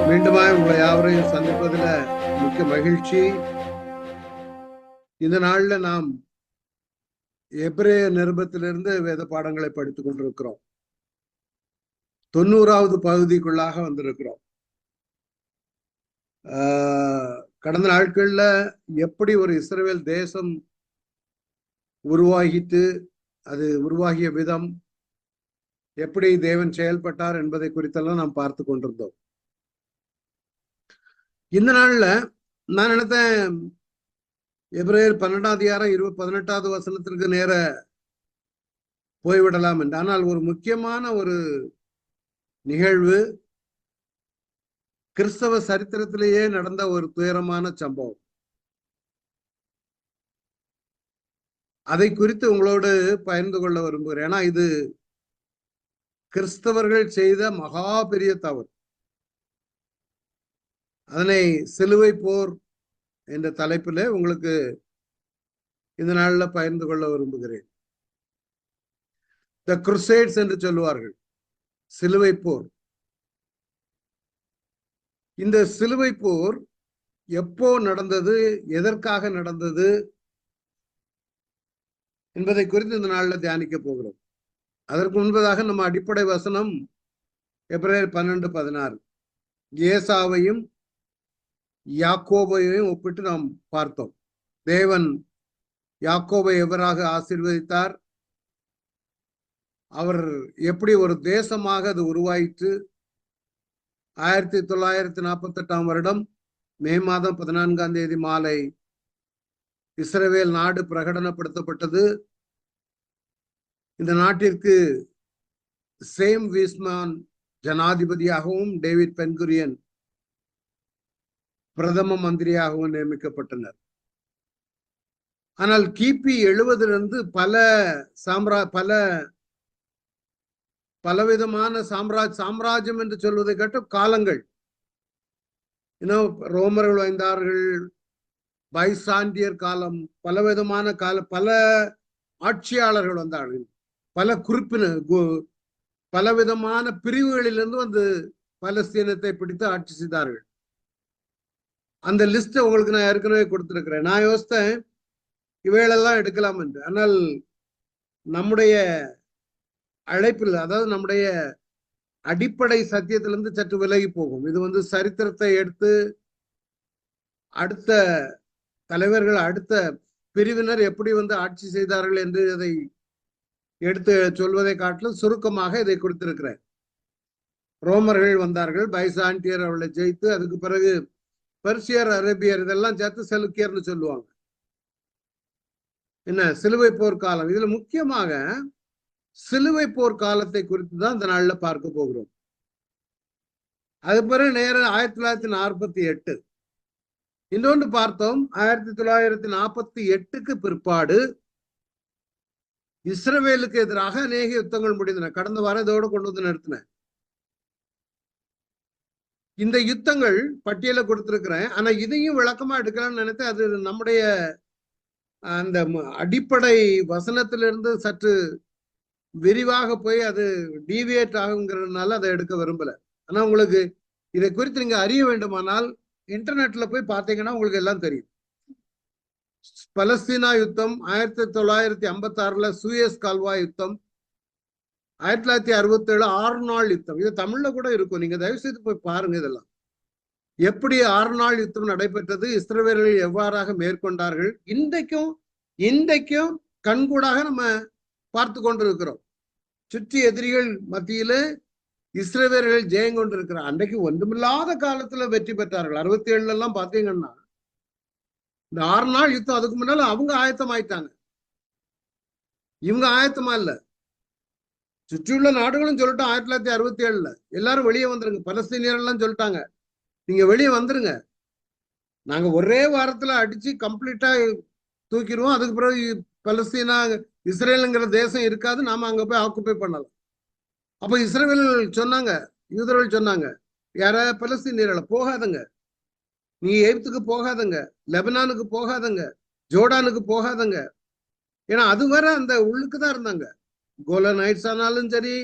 மீண்டுமாய் உங்களை யாவரையும் சந்திப்பதில் மிக்க மகிழ்ச்சி. இந்த நாள்ல நாம் எபிரேய நிருபத்திலிருந்து வேத பாடங்களை படித்துக் கொண்டிருக்கிறோம். 90வது பகுதிக்குள்ளாக வந்திருக்கிறோம். கடந்த நாட்கள்ல எப்படி ஒரு இஸ்ரவேல் தேசம் உருவாகிட்டு, அது உருவாகிய விதம், எப்படி தேவன் செயல்பட்டார் என்பதை குறித்தெல்லாம் நாம் பார்த்து கொண்டிருந்தோம். இந்த நாள்ல நான் நினைத்தேன் எபிரேயர் 12ஆம் அதிகாரம் 18வது வசனத்திற்கு நேர போய்விடலாம் என்று. ஆனால் ஒரு முக்கியமான ஒரு நிகழ்வு, கிறிஸ்தவ சரித்திரத்திலேயே நடந்த ஒரு துயரமான சம்பவம். அதை குறித்து உங்களோடு பகிர்ந்து கொள்ள விரும்புகிறேன். ஏன்னா இது கிறிஸ்தவர்கள் செய்த மகா பெரிய தவறு. அதனை சிலுவை போர் என்ற தலைப்பில் உங்களுக்கு இந்த நாள்ல பகிர்ந்து கொள்ள விரும்புகிறேன். த குருசேட்ஸ் என்று சொல்லுவார்கள், சிலுவை போர். இந்த சிலுவை போர் எப்போ நடந்தது, எதற்காக நடந்தது என்பதை குறித்து இந்த நாள்ல தியானிக்க போகிறோம். அதற்கு முன்பதாக நம்ம அடிப்படை வசனம் எபிரேயர் 12:16, ஏசாவையும் யாக்கோபையும் ஒப்பிட்டு நாம் பார்த்தோம். தேவன் யாக்கோபை எவராக ஆசீர்வதித்தார், அவர் எப்படி ஒரு தேசமாக அது உருவாயிற்று. 1948ஆம் வருடம் மே மாதம் 14ஆம் தேதி மாலை இஸ்ரவேல் நாடு பிரகடனப்படுத்தப்பட்டது. இந்த நாட்டிற்கு சேம் வீஸ்மான் ஜனாதிபதியாகவும் டேவிட் பென்குரியன் பிரதம மந்திரியாகவும் நியமிக்கப்பட்டனர். ஆனால் கிபி 70 பலவிதமான சாம்ராஜ்யம் என்று சொல்வதை கேட்ட காலங்கள், ரோமர்கள் வந்தார்கள், பைசாண்டியர் காலம், பலவிதமான பல ஆட்சியாளர்கள் வந்தார்கள், பலவிதமான பிரிவுகளிலிருந்து வந்து பலஸ்தீனத்தை பிடித்து ஆட்சி செய்தார்கள். அந்த லிஸ்ட் உங்களுக்கு நான் ஏற்கனவே கொடுத்திருக்கிறேன். நான் யோசித்தேன் இவைகளெல்லாம் எடுக்கலாம் என்று. ஆனால் நம்முடைய அழைப்பில், அதாவது நம்முடைய அடிப்படை சத்தியத்திலிருந்து சற்று விலகி போகும். இது வந்து சரித்திரத்தை எடுத்து அடுத்த தலைவர்கள், அடுத்த பிரிவினர் எப்படி வந்து ஆட்சி செய்தார்கள் என்று அதை எடுத்து சொல்வதை காட்டிலும் சுருக்கமாக இதை கொடுத்திருக்கிறேன். ரோமர்கள் வந்தார்கள், பைசாண்டியர் அவர்களை ஜெயித்து, அதுக்கு பிறகு பெர்சியர், அரேபியர், இதெல்லாம் சேர்த்து செலுக்கியர்னு சொல்லுவாங்க. என்ன, சிலுவை போர் காலம். இதுல முக்கியமாக சிலுவை போர் காலத்தை குறித்து தான் இந்த நாள்ல பார்க்க போகிறோம். அது பிறகு நேரம் 1948 இன்னொன்று பார்த்தோம். 1948க்கு பிற்பாடு இஸ்ரவேலுக்கு எதிராக அநேக யுத்தங்கள் முடிந்தன. கடந்த வாரம் இதோடு கொண்டு வந்து நிறுத்தினேன். இந்த யுத்தங்கள் பட்டியலை கொடுத்திருக்கிறேன். ஆனா இதையும் விளக்கமா எடுக்கலாம்னு நினைத்தேன். அது நம்முடைய அந்த அடிப்படை வசனத்திலிருந்து சற்று விரிவாக போய் அது டீவியேட் ஆகுங்கிறதுனால அதை எடுக்க விரும்பல. ஆனா உங்களுக்கு இதை குறித்து நீங்க அறிய வேண்டுமானால் இன்டர்நெட்ல போய் பார்த்தீங்கன்னா உங்களுக்கு எல்லாம் தெரியும். பலஸ்தீனா யுத்தம் 1956 சூயஸ் கால்வாய் யுத்தம், 1967 6 நாள் யுத்தம். இது தமிழ்ல கூட இருக்கும், நீங்க தயவு செய்து போய் பாருங்க. இதெல்லாம் எப்படி 6 நாள் யுத்தம் நடைபெற்றது, இஸ்ரவேலர்கள் எவ்வாறாக மேற்கொண்டார்கள், இன்றைக்கும் கண்கூடாக நம்ம பார்த்து கொண்டிருக்கிறோம். சுற்றி எதிரிகள் மத்தியில இஸ்ரவேலர்கள் ஜெயம் கொண்டிருக்கிறார். அன்றைக்கு ஒன்றுமில்லாத காலத்துல வெற்றி பெற்றார்கள். 67 எல்லாம் பாத்தீங்கன்னா இந்த 6 நாள் யுத்தம், அதுக்கு முன்னால அவங்க ஆயத்தம் ஆயிட்டாங்க, இவங்க ஆயத்தமா இல்ல. சுற்றியுள்ள நாடுகளும் சொல்லிட்டோம் 1967 எல்லாரும் வெளியே வந்துருங்க, பலஸ்தீனியர் எல்லாம் சொல்லிட்டாங்க நீங்க வெளியே வந்துருங்க, நாங்க ஒரே வாரத்துல அடிச்சு கம்ப்ளீட்டா தூக்கிடுவோம், அதுக்கு பிறகு பலஸ்தீனா இஸ்ரேலுங்கிற தேசம் இருக்காது, நாம அங்க போய் ஆக்குப்பை பண்ணலாம். அப்ப இஸ்ரேல் சொன்னாங்க, யூதர்கள் சொன்னாங்க, யார பலஸ்தீனியர்களை போகாதங்க, நீ எகிப்துக்கு போகாதங்க, லெபனானுக்கு போகாதங்க, ஜோர்டானுக்கு போகாதங்க. ஏன்னா அது வர அந்த உள்ளுக்குதான் இருந்தாங்க. கோலன் ஹைட்ஸ் ஆனாலும் சரி,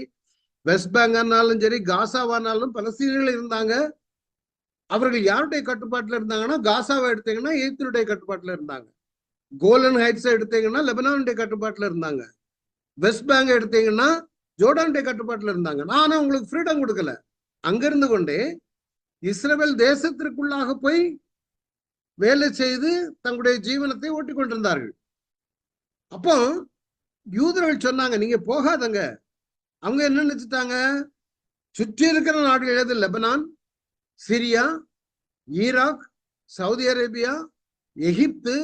வெஸ்ட் பேங்க் ஆனாலும் சரி, காசாவானாலும் பலஸ்தீனியர்கள் இருந்தாங்க. அவர்கள் யாருடைய கட்டுப்பாட்டுல இருந்தாங்கன்னா, காசாவை எடுத்தீங்கன்னா எகிப்தினுடைய கட்டுப்பாட்டுல இருந்தாங்க. கோலன் ஹைட்ஸ் எடுத்தீங்கன்னா லெபனானுடைய கட்டுப்பாட்டுல இருந்தாங்க. வெஸ்ட் பேங்க் எடுத்தீங்கன்னா ஜோர்டானுடைய கட்டுப்பாட்டுல இருந்தாங்க. ஆனா உங்களுக்கு ஃப்ரீடம் கொடுக்கல. அங்கிருந்து கொண்டே இஸ்ரவேல் தேசத்திற்குள்ளாக போய் வேலை செய்து தங்களுடைய ஜீவனத்தை ஓட்டி கொண்டிருந்தார்கள். அப்போ யூதர்கள் சொன்னாங்க, நீங்க போகாதங்க. அவங்க என்ன நினைச்சிட்டாங்க, சுற்றி இருக்கிற நாடுகள் எது, Lebanon, Syria, Iraq, Saudi Arabia, Egypt,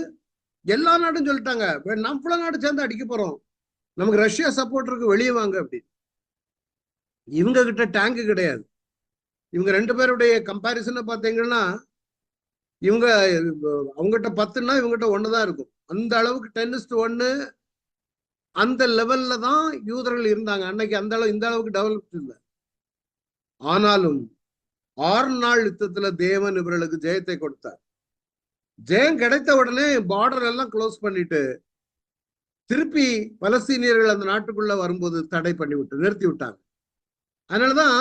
எல்லா நாடும் சொல்லிட்டாங்க, நம்ம நாடு சேர்ந்து அடிக்க போறோம், நமக்கு ரஷ்யா சப்போர்ட் இருக்கு, வெளியே வாங்க அப்படி. இவங்க கிட்ட டேங்க் கிடையாது. இவங்க ரெண்டு பேருடைய கம்பாரிசனை பார்த்தீங்கன்னா, இவங்க அவங்ககிட்ட 10ன்னா இவங்ககிட்ட 1 தான் இருக்கும். அந்த அளவுக்கு 10:1 அந்த லெவல்ல தான் யூதர்கள் இருந்தாங்க அன்னைக்கு. அந்த அளவு இந்த அளவுக்கு டெவலப் இல்லை. ஆனாலும் 6 நாள் யுத்தத்துல தேவன் இவர்களுக்கு ஜெயத்தை கொடுத்தார். ஜெயம் கிடைத்த உடனே பார்டர் எல்லாம் க்ளோஸ் பண்ணிட்டு திருப்பி பலஸ்தீனியர்கள் அந்த நாட்டுக்குள்ள வரும்போது தடை பண்ணி விட்டு நிறுத்தி விட்டாங்க. அதனாலதான்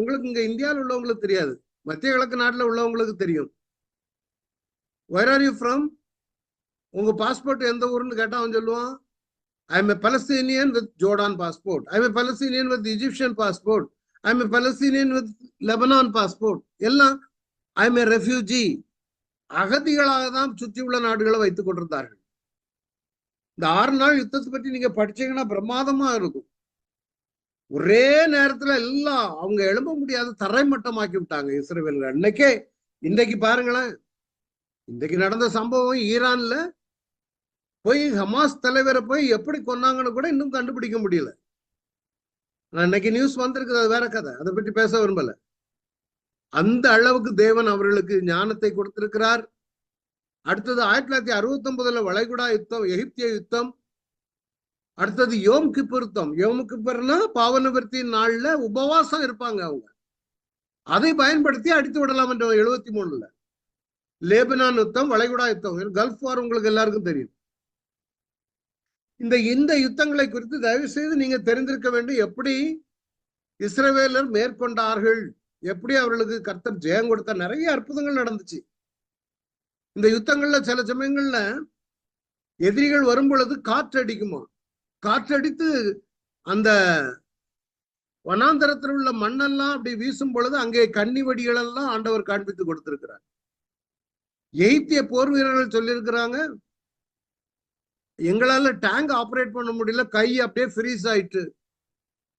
உங்களுக்கு இங்க இந்தியாவில் உள்ளவங்களுக்கு தெரியாது, மத்திய கிழக்கு நாட்டுல உள்ளவங்களுக்கு தெரியும். வேர் ஆர் யூ ஃப்ரம், உங்க பாஸ்போர்ட் எந்த ஊர்னு கேட்டா அவன் சொல்லுவான், I am a பலஸ்தீனியன் with Jordan passport, I am a பலஸ்தீனியன் with Egyptian passport, I am a பலஸ்தீனியன் with Lebanon passport. எல்லாம் ஐ எம் எ ரெஃப்யூஜி, அகதிகளாக தான் சுற்றி உள்ள நாடுகளை வைத்துக் கொண்டிருந்தார்கள். இந்த 6 நாள் யுத்தத்தை பற்றி நீங்க படிச்சீங்கன்னா பிரமாதமா இருக்கும். ஒரே நேரத்துல எல்லாம் அவங்க எழும்ப முடியாத தரைமட்டமாக்கி விட்டாங்க இஸ்ரவேல்கள். அன்னைக்கே இன்றைக்கு பாருங்களேன், இன்றைக்கு நடந்த சம்பவம், ஈரான்ல போய் ஹமாஸ் தலைவரை போய் எப்படி கொன்னாங்கன்னு கூட இன்னும் கண்டுபிடிக்க முடியல. இன்னைக்கு நியூஸ் வந்திருக்குது, அது வேற கதை, அதை பற்றி பேச விரும்பல. அந்த அளவுக்கு தேவன் அவர்களுக்கு ஞானத்தை கொடுத்திருக்கிறார். அடுத்தது 1969 வளைகுடா யுத்தம், எகிப்திய யுத்தம். அடுத்தது யோம் கிப்பர் யுத்தம். யோம் கிப்பர்னா பாவநிவர்த்தியின் நாள்ல உபவாசம் இருப்பாங்க அவங்க, அதை பயன்படுத்தி அடித்து விடலாம் என்ற 73ல. லேபனான் யுத்தம், வளைகுடா யுத்தம், கல்ஃப் வார் உங்களுக்கு எல்லாருக்கும் தெரியும். இந்த யுத்தங்களை குறித்து தயவு செய்து நீங்க தெரிந்திருக்க வேண்டும். எப்படி இஸ்ரவேலர் மேற்கொண்டார்கள், எப்படி அவர்களுக்கு கர்த்தர் ஜெயம் கொடுத்தார். நிறைய அற்புதங்கள் நடந்துச்சு இந்த யுத்தங்கள்ல. சில சமயங்கள்ல எதிரிகள் வரும் பொழுது காற்று அடிக்குமா, காற்றடித்து அந்த வனாந்தரத்தில் உள்ள மண்ணெல்லாம் அப்படி வீசும் பொழுது அங்கே கன்னி வடிகள் எல்லாம் ஆண்டவர் காண்பித்து கொடுத்திருக்கிறார். எகிப்திய போர் வீரர்கள் சொல்லியிருக்கிறாங்க, எங்களால டேங்க் ஆபரேட் பண்ண முடியல, கை அப்படியே ஃப்ரீஸ் ஆயிட்டு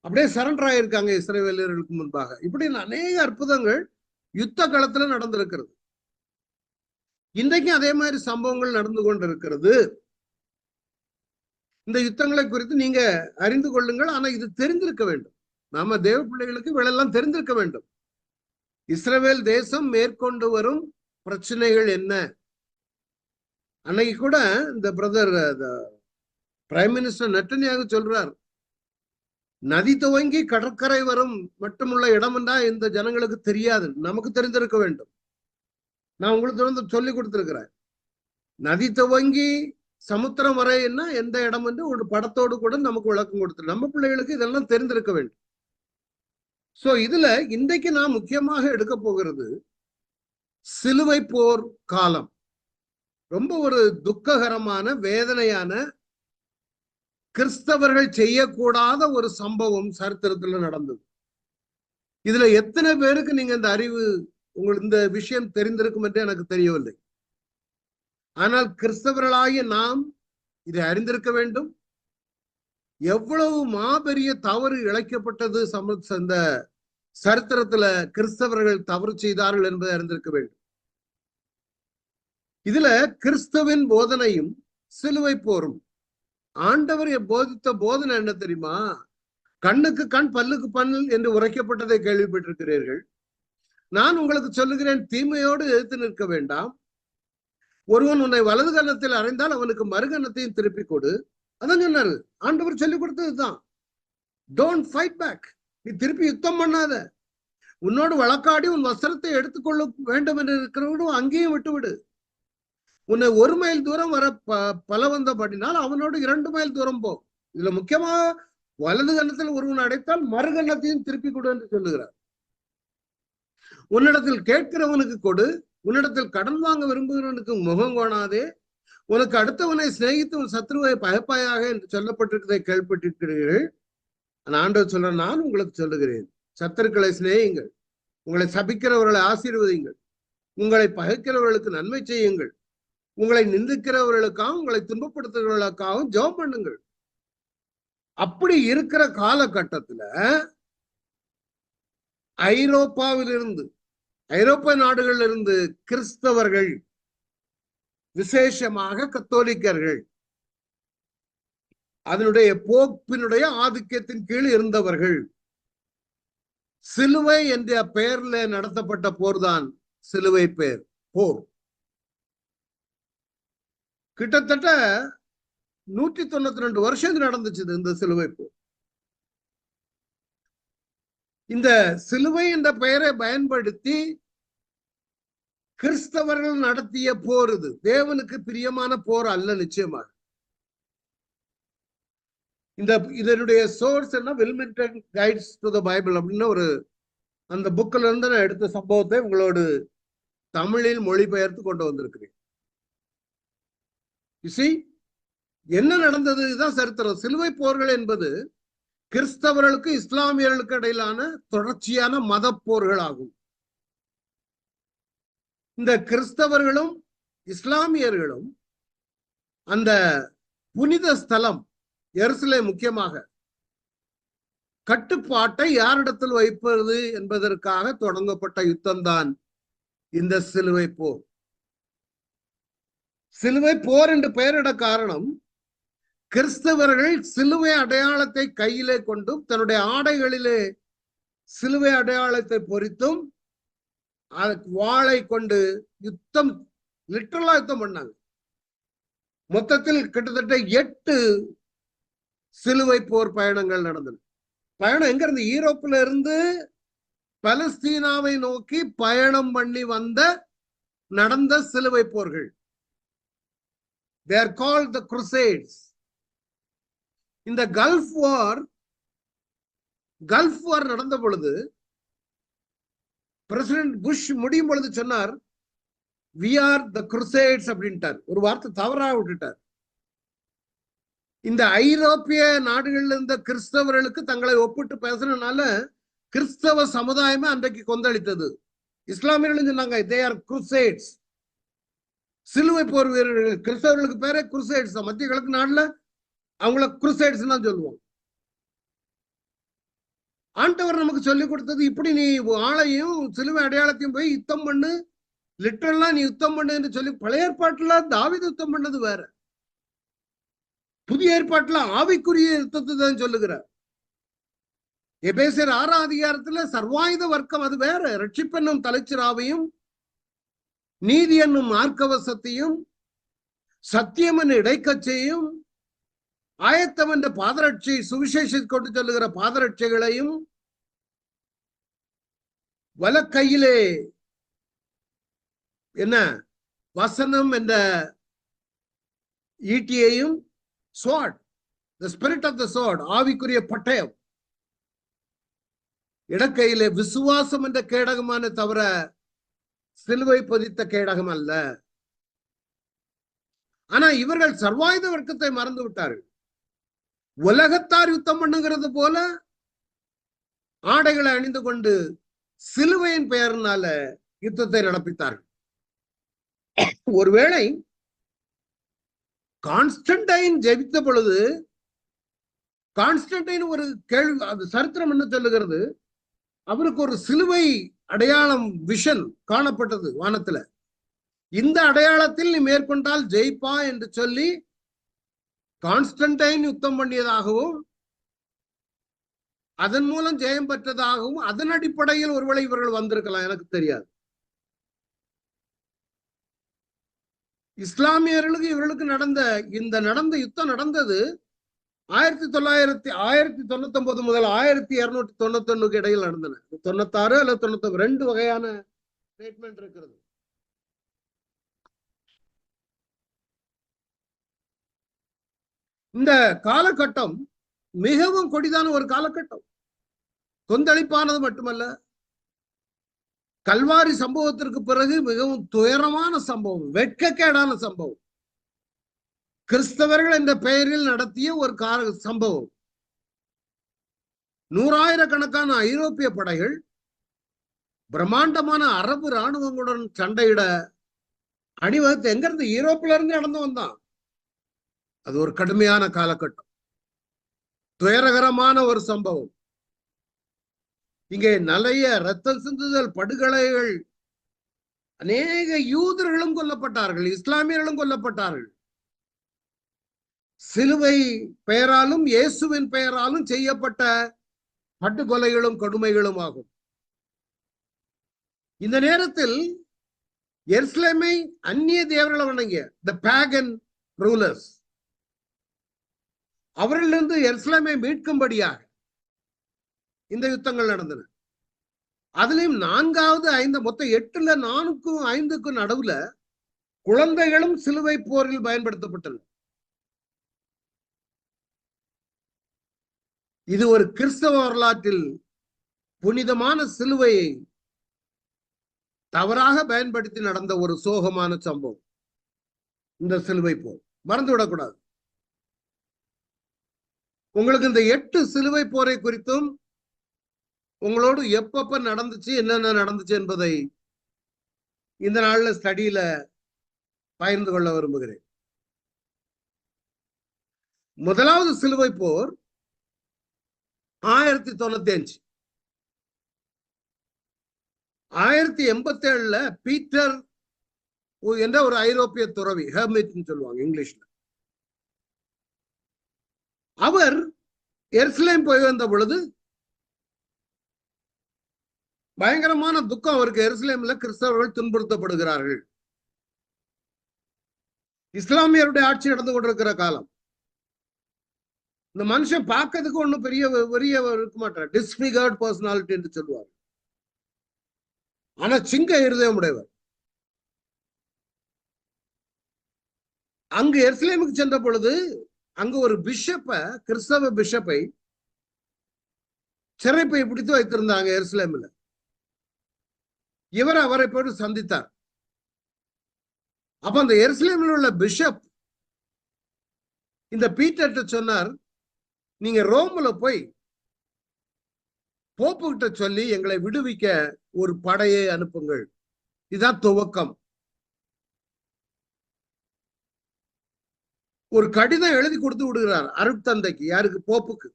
அப்படியே சரண்டர் ஆயிருக்காங்க இஸ்ரவேலர்களுக்கு முன்பாக. இப்படி அநேக அற்புதங்கள் யுத்த களத்துல நடந்திருக்கிறது. இன்றைக்கும் அதே மாதிரி சம்பவங்கள் நடந்து கொண்டிருக்கிறது. இந்த யுத்தங்களை குறித்து நீங்க அறிந்து கொள்ளுங்கள். ஆனா இது தெரிந்திருக்க வேண்டும், நாம தேவ பிள்ளைகளுக்கு இவளெல்லாம் தெரிந்திருக்க வேண்டும். இஸ்ரவேல் தேசம் மேற்கொண்டு வரும் பிரச்சனைகள் என்ன. அன்னைக்கு கூட இந்த பிரதர் பிரைம் மினிஸ்டர் நெட்டன்யாகு சொல்றார், நதி துவங்கி கடற்கரை வரும் மட்டுமுள்ள இடம்னா இந்த ஜனங்களுக்கு தெரியாது, நமக்கு தெரிந்திருக்க வேண்டும். நான் உங்களுக்கு வந்து சொல்லி கொடுத்திருக்கிறேன், நதி துவங்கி சமுத்திரம் வரைன்னா எந்த இடம் என்று ஒரு படத்தோடு கூட நமக்கு விளக்கம் கொடுத்து, நம்ம பிள்ளைகளுக்கு இதெல்லாம் தெரிந்திருக்க வேண்டும். சோ இதுல இன்றைக்கு நான் முக்கியமாக எடுக்க போகிறது சிலுவை போர் காலம். ரொம்ப ஒரு துக்ககரமான, வேதனையான, கிறிஸ்தவர்கள் செய்யக்கூடாத ஒரு சம்பவம் சரித்திரத்துல நடந்தது. இதுல எத்தனை பேருக்கு நீங்க இந்த அறிவு, உங்களுக்கு இந்த விஷயம் தெரிந்திருக்கும் என்று எனக்கு தெரியவில்லை. ஆனால் கிறிஸ்தவர்களாகிய நாம் இதை அறிந்திருக்க வேண்டும். எவ்வளவு மாபெரிய தவறு இழைக்கப்பட்டது இந்த சரித்திரத்துல, கிறிஸ்தவர்கள் தவறு செய்தார்கள் என்பதை அறிந்திருக்க வேண்டும். இதுல கிறிஸ்தவின் போதனையும் சிலுவை போரும். ஆண்டவர் போதித்த போதனை என்ன தெரியுமா? கண்ணுக்கு கண் பல்லுக்கு பல் என்று உரைக்கப்பட்டதை கேள்விப்பட்டிருக்கிறீர்கள். நான் உங்களுக்கு சொல்லுகிறேன், தீமையோடு எதிர்த்து நிற்க வேண்டாம். ஒருவன் உன்னை வலது கன்னத்தில் அறைந்தால் அவனுக்கு மறுகன்னத்தையும் திருப்பி கொடு. அதான் சொன்னாரு, ஆண்டவர் சொல்லிக் கொடுத்ததுதான். Don't fight back. நீ திருப்பி யுத்தம் பண்ணாத. உன்னோடு வழக்காடி உன் வஸ்திரத்தை எடுத்துக்கொள்ள வேண்டும் என்று இருக்கிறவனும் அங்கேயும் விட்டுவிடு. உன்னை 1 மைல் தூரம் வர பலவந்தப்படினால் அவனோடு 2 மைல் தூரம் போ. இதுல முக்கியமா வலது கன்னத்தில் ஒருவன் அடைத்தால் மறுகன்னத்தையும் திருப்பி கொடு என்று சொல்லுகிறார். உன்னிடத்தில் கேட்கிறவனுக்கு கொடு, உன்னிடத்தில் கடன் வாங்க விரும்புகிறவனுக்கு முகம் கோணாதே, உனக்கு அடுத்தவனை சிநேகித்து உன் சத்ருவை பகைப்பாயாக என்று சொல்லப்பட்டிருக்கிறதை கேள்விப்பட்டிருக்கிறீர்கள். ஆண்டவர் சொல்ற, நான் உங்களுக்கு சொல்லுகிறேன், சத்துருக்களை சிநேகியுங்கள், உங்களை சபிக்கிறவர்களை ஆசீர்வதிங்கள், உங்களை பகைக்கிறவர்களுக்கு நன்மை செய்யுங்கள், உங்களை நிந்திக்கிறவர்களுக்காகவும் உங்களை துன்பப்படுத்துகிறவர்களுக்காகவும் ஜெபம் பண்ணுங்கள். அப்படி இருக்கிற காலகட்டத்துல ஐரோப்பாவிலிருந்து, ஐரோப்பிய நாடுகளில் இருந்து கிறிஸ்தவர்கள், விசேஷமாக கத்தோலிக்கர்கள், அதனுடைய போப்பினுடைய ஆதிக்கத்தின் கீழ் இருந்தவர்கள், சிலுவை என்ற பெயர்ல நடத்தப்பட்ட போர்தான் சிலுவை போர். கிட்டத்தட்ட 192 வருஷம் நடந்துச்சு இந்த சிலுவை போர். இந்த சிலுவை என்ற பெயரை பயன்படுத்தி கிறிஸ்தவர்கள் நடத்திய போர் இது. தேவனுக்கு பிரியமான போர் அல்ல நிச்சயமாக. இதனுடைய சோர்ஸ் என்ன, Wilmington guides to the Bible அப்படின்னு ஒரு அந்த புக்ல இருந்து நான் எடுத்த சம்பவத்தை உங்களோடு தமிழில் மொழிபெயர்த்து கொண்டு வந்திருக்கிறேன். என்ன நடந்தது? இதுதான் சரித்திரம். சிலுவை போர்கள் என்பது கிறிஸ்தவர்களுக்கு இஸ்லாமியர்களுக்கு இடையிலான தொடர்ச்சியான மத போர்கள் ஆகும். இந்த கிறிஸ்தவர்களும் இஸ்லாமியர்களும் அந்த புனித ஸ்தலம் எருசலேம் முக்கியமாக கட்டுப்பாட்டை யாரிடத்தில் வைப்பது என்பதற்காக தொடங்கப்பட்ட யுத்தம்தான் இந்த சிலுவை போர். சிலுவை போர் என்று பெயரிட காரணம், கிறிஸ்தவர்கள் சிலுவை அடையாளத்தை கையிலே கொண்டும் தன்னுடைய ஆடைகளிலே சிலுவை அடையாளத்தை பொறித்தும் வாளை கொண்டு யுத்தம், லிட்டரலா யுத்தம் பண்ணாங்க. மொத்தத்தில் கிட்டத்தட்ட 8 சிலுவை போர் பயணங்கள் நடந்தன. பயணம் எங்க இருந்து? ஈரோப்பில இருந்து பலஸ்தீனாவை நோக்கி பயணம் பண்ணி நடந்த சிலுவை போர்கள். They are called the Crusades. இந்த கல்ஃப் வார் நடந்த பொழுது பிரசிடென்ட் புஷ் முடியும் பொழுது சொன்னார், we are the Crusades அப்படின்ட்டார். ஒரு வார்த்தை தவறாக விட்டுட்டார். இந்த ஐரோப்பிய நாடுகள்ல இருந்த கிறிஸ்தவர்களுக்கு தங்களை ஒப்பிட்டு பேசுறதுனால கிறிஸ்தவ சமுதாயமே அன்றைக்கு கொந்தளித்தது. இஸ்லாமியர்கள் சொன்னாங்க, they are Crusades. சிலுவை போர் வீரர்கள், கிறிஸ்தவர்களுக்கு பேரே குருசைட்ஸ் தான். மத்திய கிழக்கு நாடுல அவங்கள குருசைட்ஸ் தான் சொல்லுவோம். ஆண்டவர் நமக்கு சொல்லி கொடுத்தது, இப்படி நீ ஆளையும் சிலுவை அடையாளத்தையும் போய் யுத்தம் பண்ணு, லிட்டரலா நீ யுத்தம் பண்ணுன்னு சொல்லி. பழைய ஏற்பாட்டுல தாவீது யுத்தம் பண்ணது வேற, புதிய ஏற்பாட்டுல ஆவிக்குரிய யுத்தத்தை தான் சொல்லுகிறார். எபேசியர் 6ஆம் அதிகாரத்துல சர்வாயுத வர்க்கம் அது வேற. ரட்சிப்பென்னும் தலைச்சிராவையும், நீதி என்னும் மார்க்கவசத்தையும், சத்தியம் என்ற இடைக்கச்சையும், ஆயத்தம் என்ற பாதரட்சை, சுவிசேஷத்தை கொண்டு சொல்லுகிற பாதரட்சைகளையும், வலக்கையிலே என்ன வசனம் என்ற ஈட்டியையும், sword, the spirit of the sword, ஆவிக்குரிய பட்டயம், இடக்கையிலே விசுவாசம் என்ற கேடகமான தவிர சிலுவை பதித்த கேடகம் அல்ல. ஆனா இவர்கள் சர்வாயுத வர்க்கத்தை மறந்து விட்டார்கள். உலகத்தார் யுத்தம் பண்ணுகிறது போல ஆடைகளை அணிந்து கொண்டு சிலுவையின் பெயர்னால யுத்தத்தை நடப்பித்தார்கள். ஒருவேளை கான்ஸ்டன்டைன் ஜெயித்த பொழுது, கான்ஸ்டன்டைன் ஒரு கேள்வி, அது சரித்திரம் என்ன சொல்லுகிறது, அவருக்கு ஒரு சிலுவை அடையாளம் விஷன் காணப்பட்டது வானத்துல. இந்த அடையாளத்தில் நீ மேற்கொண்டால் ஜெயிப்பா என்று சொல்லி கான்ஸ்டன்டைன் யுத்தம் பண்ணியதாகவும் அதன் மூலம் ஜெயம் பெற்றதாகவும், அதன் அடிப்படையில் ஒருவேளை இவர்கள் வந்திருக்கலாம், எனக்கு தெரியாது. இஸ்லாமியர்களுக்கு இவர்களுக்கு நடந்த யுத்தம் நடந்தது 1999 முதல் 1291 இடையில் நடந்தன. 96 அல்லது 99 2 வகையான ஸ்டேட்மெண்ட் இருக்கிறது. இந்த காலகட்டம் மிகவும் கொடிதான ஒரு காலகட்டம். கொந்தளிப்பானது மட்டுமல்ல, கல்வாரி சம்பவத்திற்கு பிறகு மிகவும் துயரமான சம்பவம், வெட்கக்கேடான சம்பவம். கிறிஸ்தவர்கள் என்ற பெயரில் நடத்திய ஒரு சம்பவம். நூறாயிரக்கணக்கான ஐரோப்பிய படைகள் பிரம்மாண்டமான அரபு இராணுவங்களுடன் சண்டையிட அணிவகுத்து எங்க இருந்து? யூரோப்ல இருந்து நடந்து வந்தான். அது ஒரு கடுமையான காலகட்டம், துயரகரமான ஒரு சம்பவம். இங்கே நிறைய ரத்தம் சிந்துதல், படுகொலைகள், அநேக யூதர்களும் கொல்லப்பட்டார்கள், இஸ்லாமியர்களும் கொல்லப்பட்டார்கள். சிலுவை பெயராலும் இயேசுவின் பெயராலும் செய்யப்பட்ட படுகொலைகளும் கொடுமைகளும் ஆகும். இந்த நேரத்தில் எருசலேமை அந்நிய தேவர்களை வணங்கிய the pagan rulers, அவர்களிலிருந்து எருசலேமை மீட்கும்படியாக இந்த யுத்தங்கள் நடந்தன. அதுலயும் 4வது 5 மொத்தம் 8ல 4க்கும் 5க்கும் நடுவுல குழந்தைகளும் சிலுவை போரில் பயன்படுத்தப்பட்டன. இது ஒரு கிறிஸ்தவ வரலாற்றில் புனிதமான சிலுவையை தவறாக பயன்படுத்தி நடந்த ஒரு சோகமான சம்பவம். இந்த சிலுவை போர் மறந்துவிடக்கூடாது. உங்களுக்கு இந்த 8 சிலுவை போரை குறித்தும் உங்களோடு எப்பப்ப நடந்துச்சு, என்னென்ன நடந்துச்சு என்பதை இந்த நாள்ல ஸ்டடியில பகிர்ந்து கொள்ள விரும்புகிறேன். முதலாவது சிலுவை போர் 1095. 1087 பீட்டர் என்ற ஒரு ஐரோப்பிய துறவி, ஹெர்மிட்னு சொல்லுவாங்க இங்கிலீஷ்ல, அவர் எருசலேம் போய் வந்த பொழுது பயங்கரமான துக்கம் அவருக்கு. எருசலேம்ல கிறிஸ்தவர்கள் துன்புறுத்தப்படுகிறார்கள். இஸ்லாமியருடைய ஆட்சி நடந்து கொண்டிருக்கிற காலம். இந்த மனுஷன் பார்க்கறதுக்கு ஒண்ணும் பெரிய இருக்க மாட்டார், டிஸ்பிகர்ட் பர்சனாலிட்டி என்று சொல்லுவார். ஆனா சிங்க இருதயம் உடையவர். அங்கு எருசலேமுக்கு சென்ற பொழுது அங்கு ஒரு பிஷப்பை, கிறிஸ்தவ பிஷப்பை சிறைப்பை பிடித்து வைத்திருந்தாங்க எருசலேம்ல. இவர் அவரை போட்டு சந்தித்தார். அப்ப அந்த எருசலேமில் உள்ள பிஷப் இந்த பீட்டர்ட்ட சொன்னார், நீங்க ரோம்ல போய் போப்பு கிட்ட சொல்லி எங்களை விடுவிக்க ஒரு படையை அனுப்புங்கள். இதுதான் துவக்கம். ஒரு கடிதம் எழுதி கொடுத்து விடுகிறார் அருட்தந்தைக்கு. யாருக்கு? போப்புக்கு.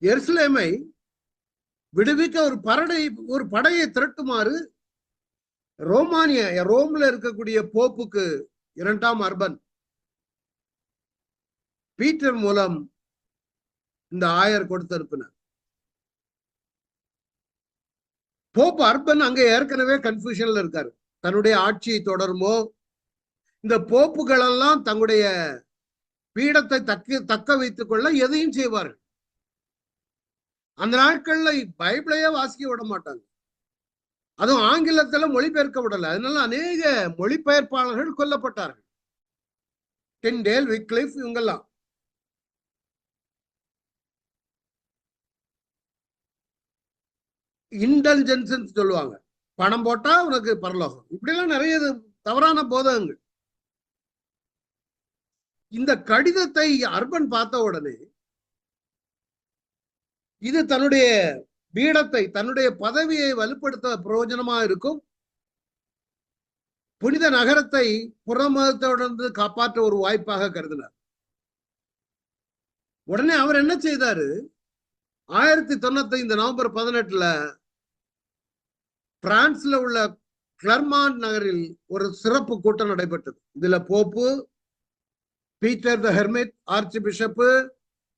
எருசலேமை விடுவிக்க ஒரு படையை திரட்டுமாறு ரோம்ல இருக்கக்கூடிய போப்புக்கு 2ஆம் அர்பன் பீட்டர் மூலம் இந்த ஆயர் கொடுத்து அனுப்பினார். போப் அர்பன் அங்க ஏற்கனவே கன்ஃபியூஷன்ல இருக்காரு. தன்னுடைய ஆட்சியை தொடருமோ, இந்த போப்புகள் எல்லாம் தங்களுடைய பீடத்தை தக்க வைத்துக் கொள்ள எதையும் செய்வார்கள். அந்த நாட்கள்ல பைபிளையே வாசிக்க விட மாட்டாங்க, அதுவும் ஆங்கிலத்துல மொழிபெயர்க்க விடல. அதனால அநேக மொழிபெயர்ப்பாளர்கள் கொல்லப்பட்டார்கள். டிண்டேல், விக்லிஃப், இவங்கெல்லாம். இன்டெலிஜென்ஸ் சொல்லுவாங்க, பணம் போட்டா உனக்கு பரலோகம், இப்படி எல்லாம் நிறைய தவறான போதகங்கள். இந்த கடிதத்தை அர்பன் பார்த்த உடனே இது தன்னுடைய பீடத்தை, தன்னுடைய பதவியை வலுப்படுத்த பிரயோஜனமா இருக்கும், புனித நகரத்தை புறமதத்தோடு காப்பாற்ற ஒரு வாய்ப்பாக கருதினார். உடனே அவர் என்ன செய்தாரு? 1095 நவம்பர் 18 பிரான்ஸ்ல உள்ள கிளர்மாண்ட் நகரில் ஒரு சிறப்பு கூட்டம் நடைபெற்றது. இதுல போப்பு, பீட்டர் த ஹெர்மிட், ஆர்ச்சி பிஷப்பு,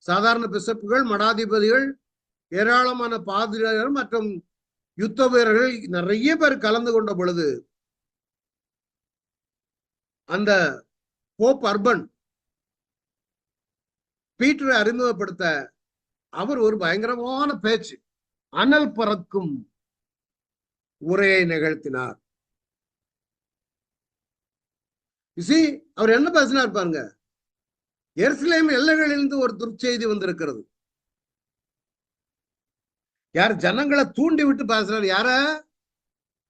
சாதாரண பிஷப்புகள், மடாதிபதிகள், ஏராளமான பாதிரியார்கள் மற்றும் யுத்த வீரர்கள் நிறைய பேர் கலந்து கொண்ட பொழுது அந்த போப் அர்பன் பீட்டரை அறிமுகப்படுத்த அவர் ஒரு பயங்கரமான பேச்சு, அனல் பறக்கும் உரையை நிகழ்த்தினார். அவர் என்ன பேசினார் பாருங்க. எருசலேம் எல்லைகளிலிருந்து ஒரு துர்ச்செய்தி வந்திருக்கிறது. யார் ஜனங்களை தூண்டி விட்டு பேசுறாரு? யார?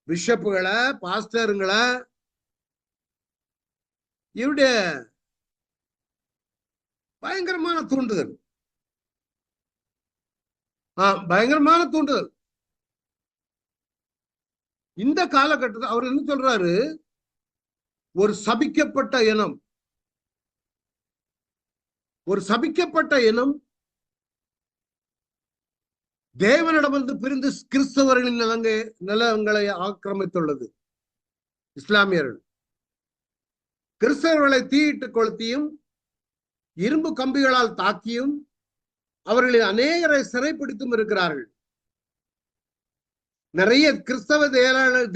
பிஷப்புகளை, பாஸ்டருங்களை. இவருடைய பயங்கரமான தூண்டுதல், பயங்கரமான தூண்டுதல். இந்த காலகட்டத்தில் அவர் என்ன சொல்றாரு? ஒரு சபிக்கப்பட்ட இனம், ஒரு சபிக்கப்பட்ட இனம் தேவனிடமிருந்து பிரிந்து கிறிஸ்தவர்களின் நிலங்களை ஆக்கிரமித்துள்ளது. இஸ்லாமியர்கள் கிறிஸ்தவர்களை தீயிட்டு கொளுத்தியும் இரும்பு கம்பிகளால் தாக்கியும் அவர்களின் அநேகரை சிறைப்பிடித்தும் இருக்கிறார்கள். நிறைய கிறிஸ்தவ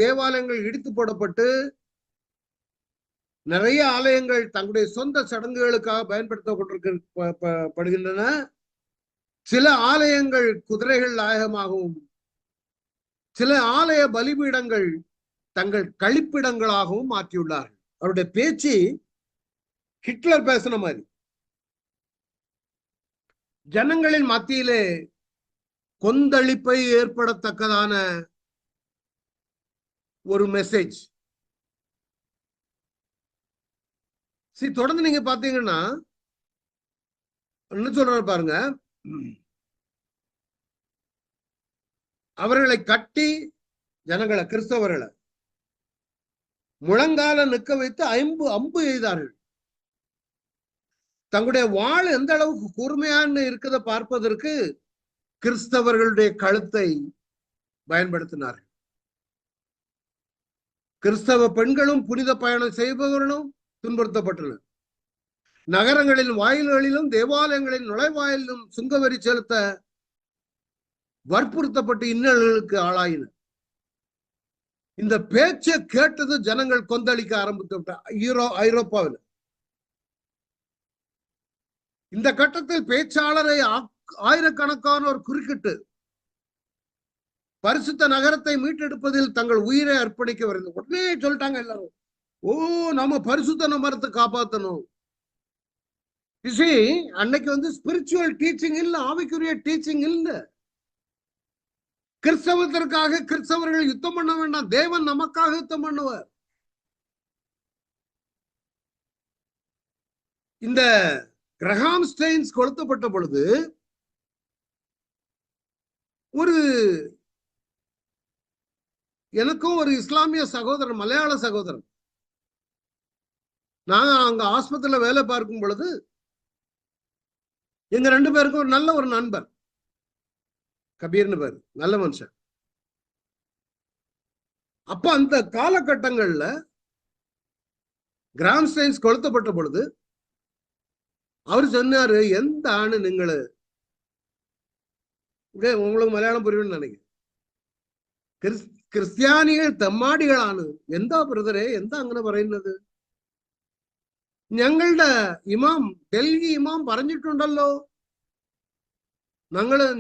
தேவாலயங்கள் இடித்து போடப்பட்டு நிறைய ஆலயங்கள் தங்களுடைய சொந்த சடங்குகளுக்காக பயன்படுத்தப்படுகின்றன. சில ஆலயங்கள் குதிரைகள் நாயகமாகவும் சில ஆலய பலிபீடங்கள் தங்கள் கழிப்பிடங்களாகவும் மாற்றியுள்ளார்கள். அவருடைய பேச்சு ஹிட்லர் பேசின மாதிரி. ஜனங்களின் மத்தியிலே கொந்தளிப்பை ஏற்படத்தக்கதான ஒரு மெசேஜ். தொடர்ந்து நீங்க பாத்தீங்கன்னா என்ன சொல்றாரு பாருங்க. அவர்களை கட்டி, ஜனங்களை, கிறிஸ்தவர்களை முழங்கால நிற்க வைத்து அம்பு எய்தார்கள். தங்களுடைய வாழ் எந்த அளவுக்கு கூர்மையான இருக்கிறத பார்ப்பதற்கு கிறிஸ்தவர்களுடைய கழுத்தை பயன்படுத்தினார்கள். கிறிஸ்தவ பெண்களும் புனித பயணம் செய்பவர்களும் துன்புறுத்தப்பட்டனர். நகரங்களின் வாயில்களிலும் தேவாலயங்களின் நுழைவாயிலும் சுங்கவரி செலுத்த வற்புறுத்தப்பட்டு இன்னல்களுக்கு ஆளாயினர். இந்த பேச்சை கேட்டது ஜனங்கள் கொந்தளிக்க ஆரம்பித்து விட்டார் ஐரோப்பாவில். இந்த கட்டத்தில் பேச்சாளரை ஆயிரக்கணக்கானோர் குறுக்கிட்டு பரிசுத்த நகரத்தை மீட்டெடுப்பதில் தங்கள் உயிரை அர்ப்பணிக்க வருது. உடனே சொல்லிட்டாங்க எல்லாரும், நம்ம பரிசுத்த நகரத்தை காப்பாற்றணும். அன்னைக்கு ஸ்பிரிச்சுவல் டீச்சிங் இல்ல, ஆவிக்குரிய டீச்சிங் இல்ல. கிறிஸ்தவத்திற்காக கிறிஸ்தவர்கள் யுத்தம் பண்ண வேண்டாம், தேவன் நமக்காக யுத்தம் பண்ணுவார். இந்த கிரஹாம் ஸ்டெயின்ஸ் கொளுத்தப்பட்ட பொழுது எனக்கும் ஒரு இஸ்லாமிய சகோதரன், மலையாள சகோதரன், நான் அங்க ஆஸ்பத்திரியில வேலை பார்க்கும் பொழுது எங்க 2 பேருக்கும் ஒரு நண்பர், கபீர்னு பேரு, நல்ல மனுஷன். அப்ப அந்த காலகட்டங்கள்ல கிராம் ஸ்டெயின்ஸ் கொளுத்தப்பட்ட பொழுது அவர் சொன்னாரு, எந்த ஆணு நீங்களு, உங்களுக்கு மலையாளம் புரியும்னு நினைக்கிறேன், ക്രിസ്ത്യാനികൾ തെമ്മാടികളാണ്. എന്താ ബ്രദറെ, എന്താ അങ്ങനെ പറയുന്നത്? ഞങ്ങളുടെ ഇമാം, ഡൽഹി ഇമാം പറഞ്ഞിട്ടുണ്ടല്ലോ,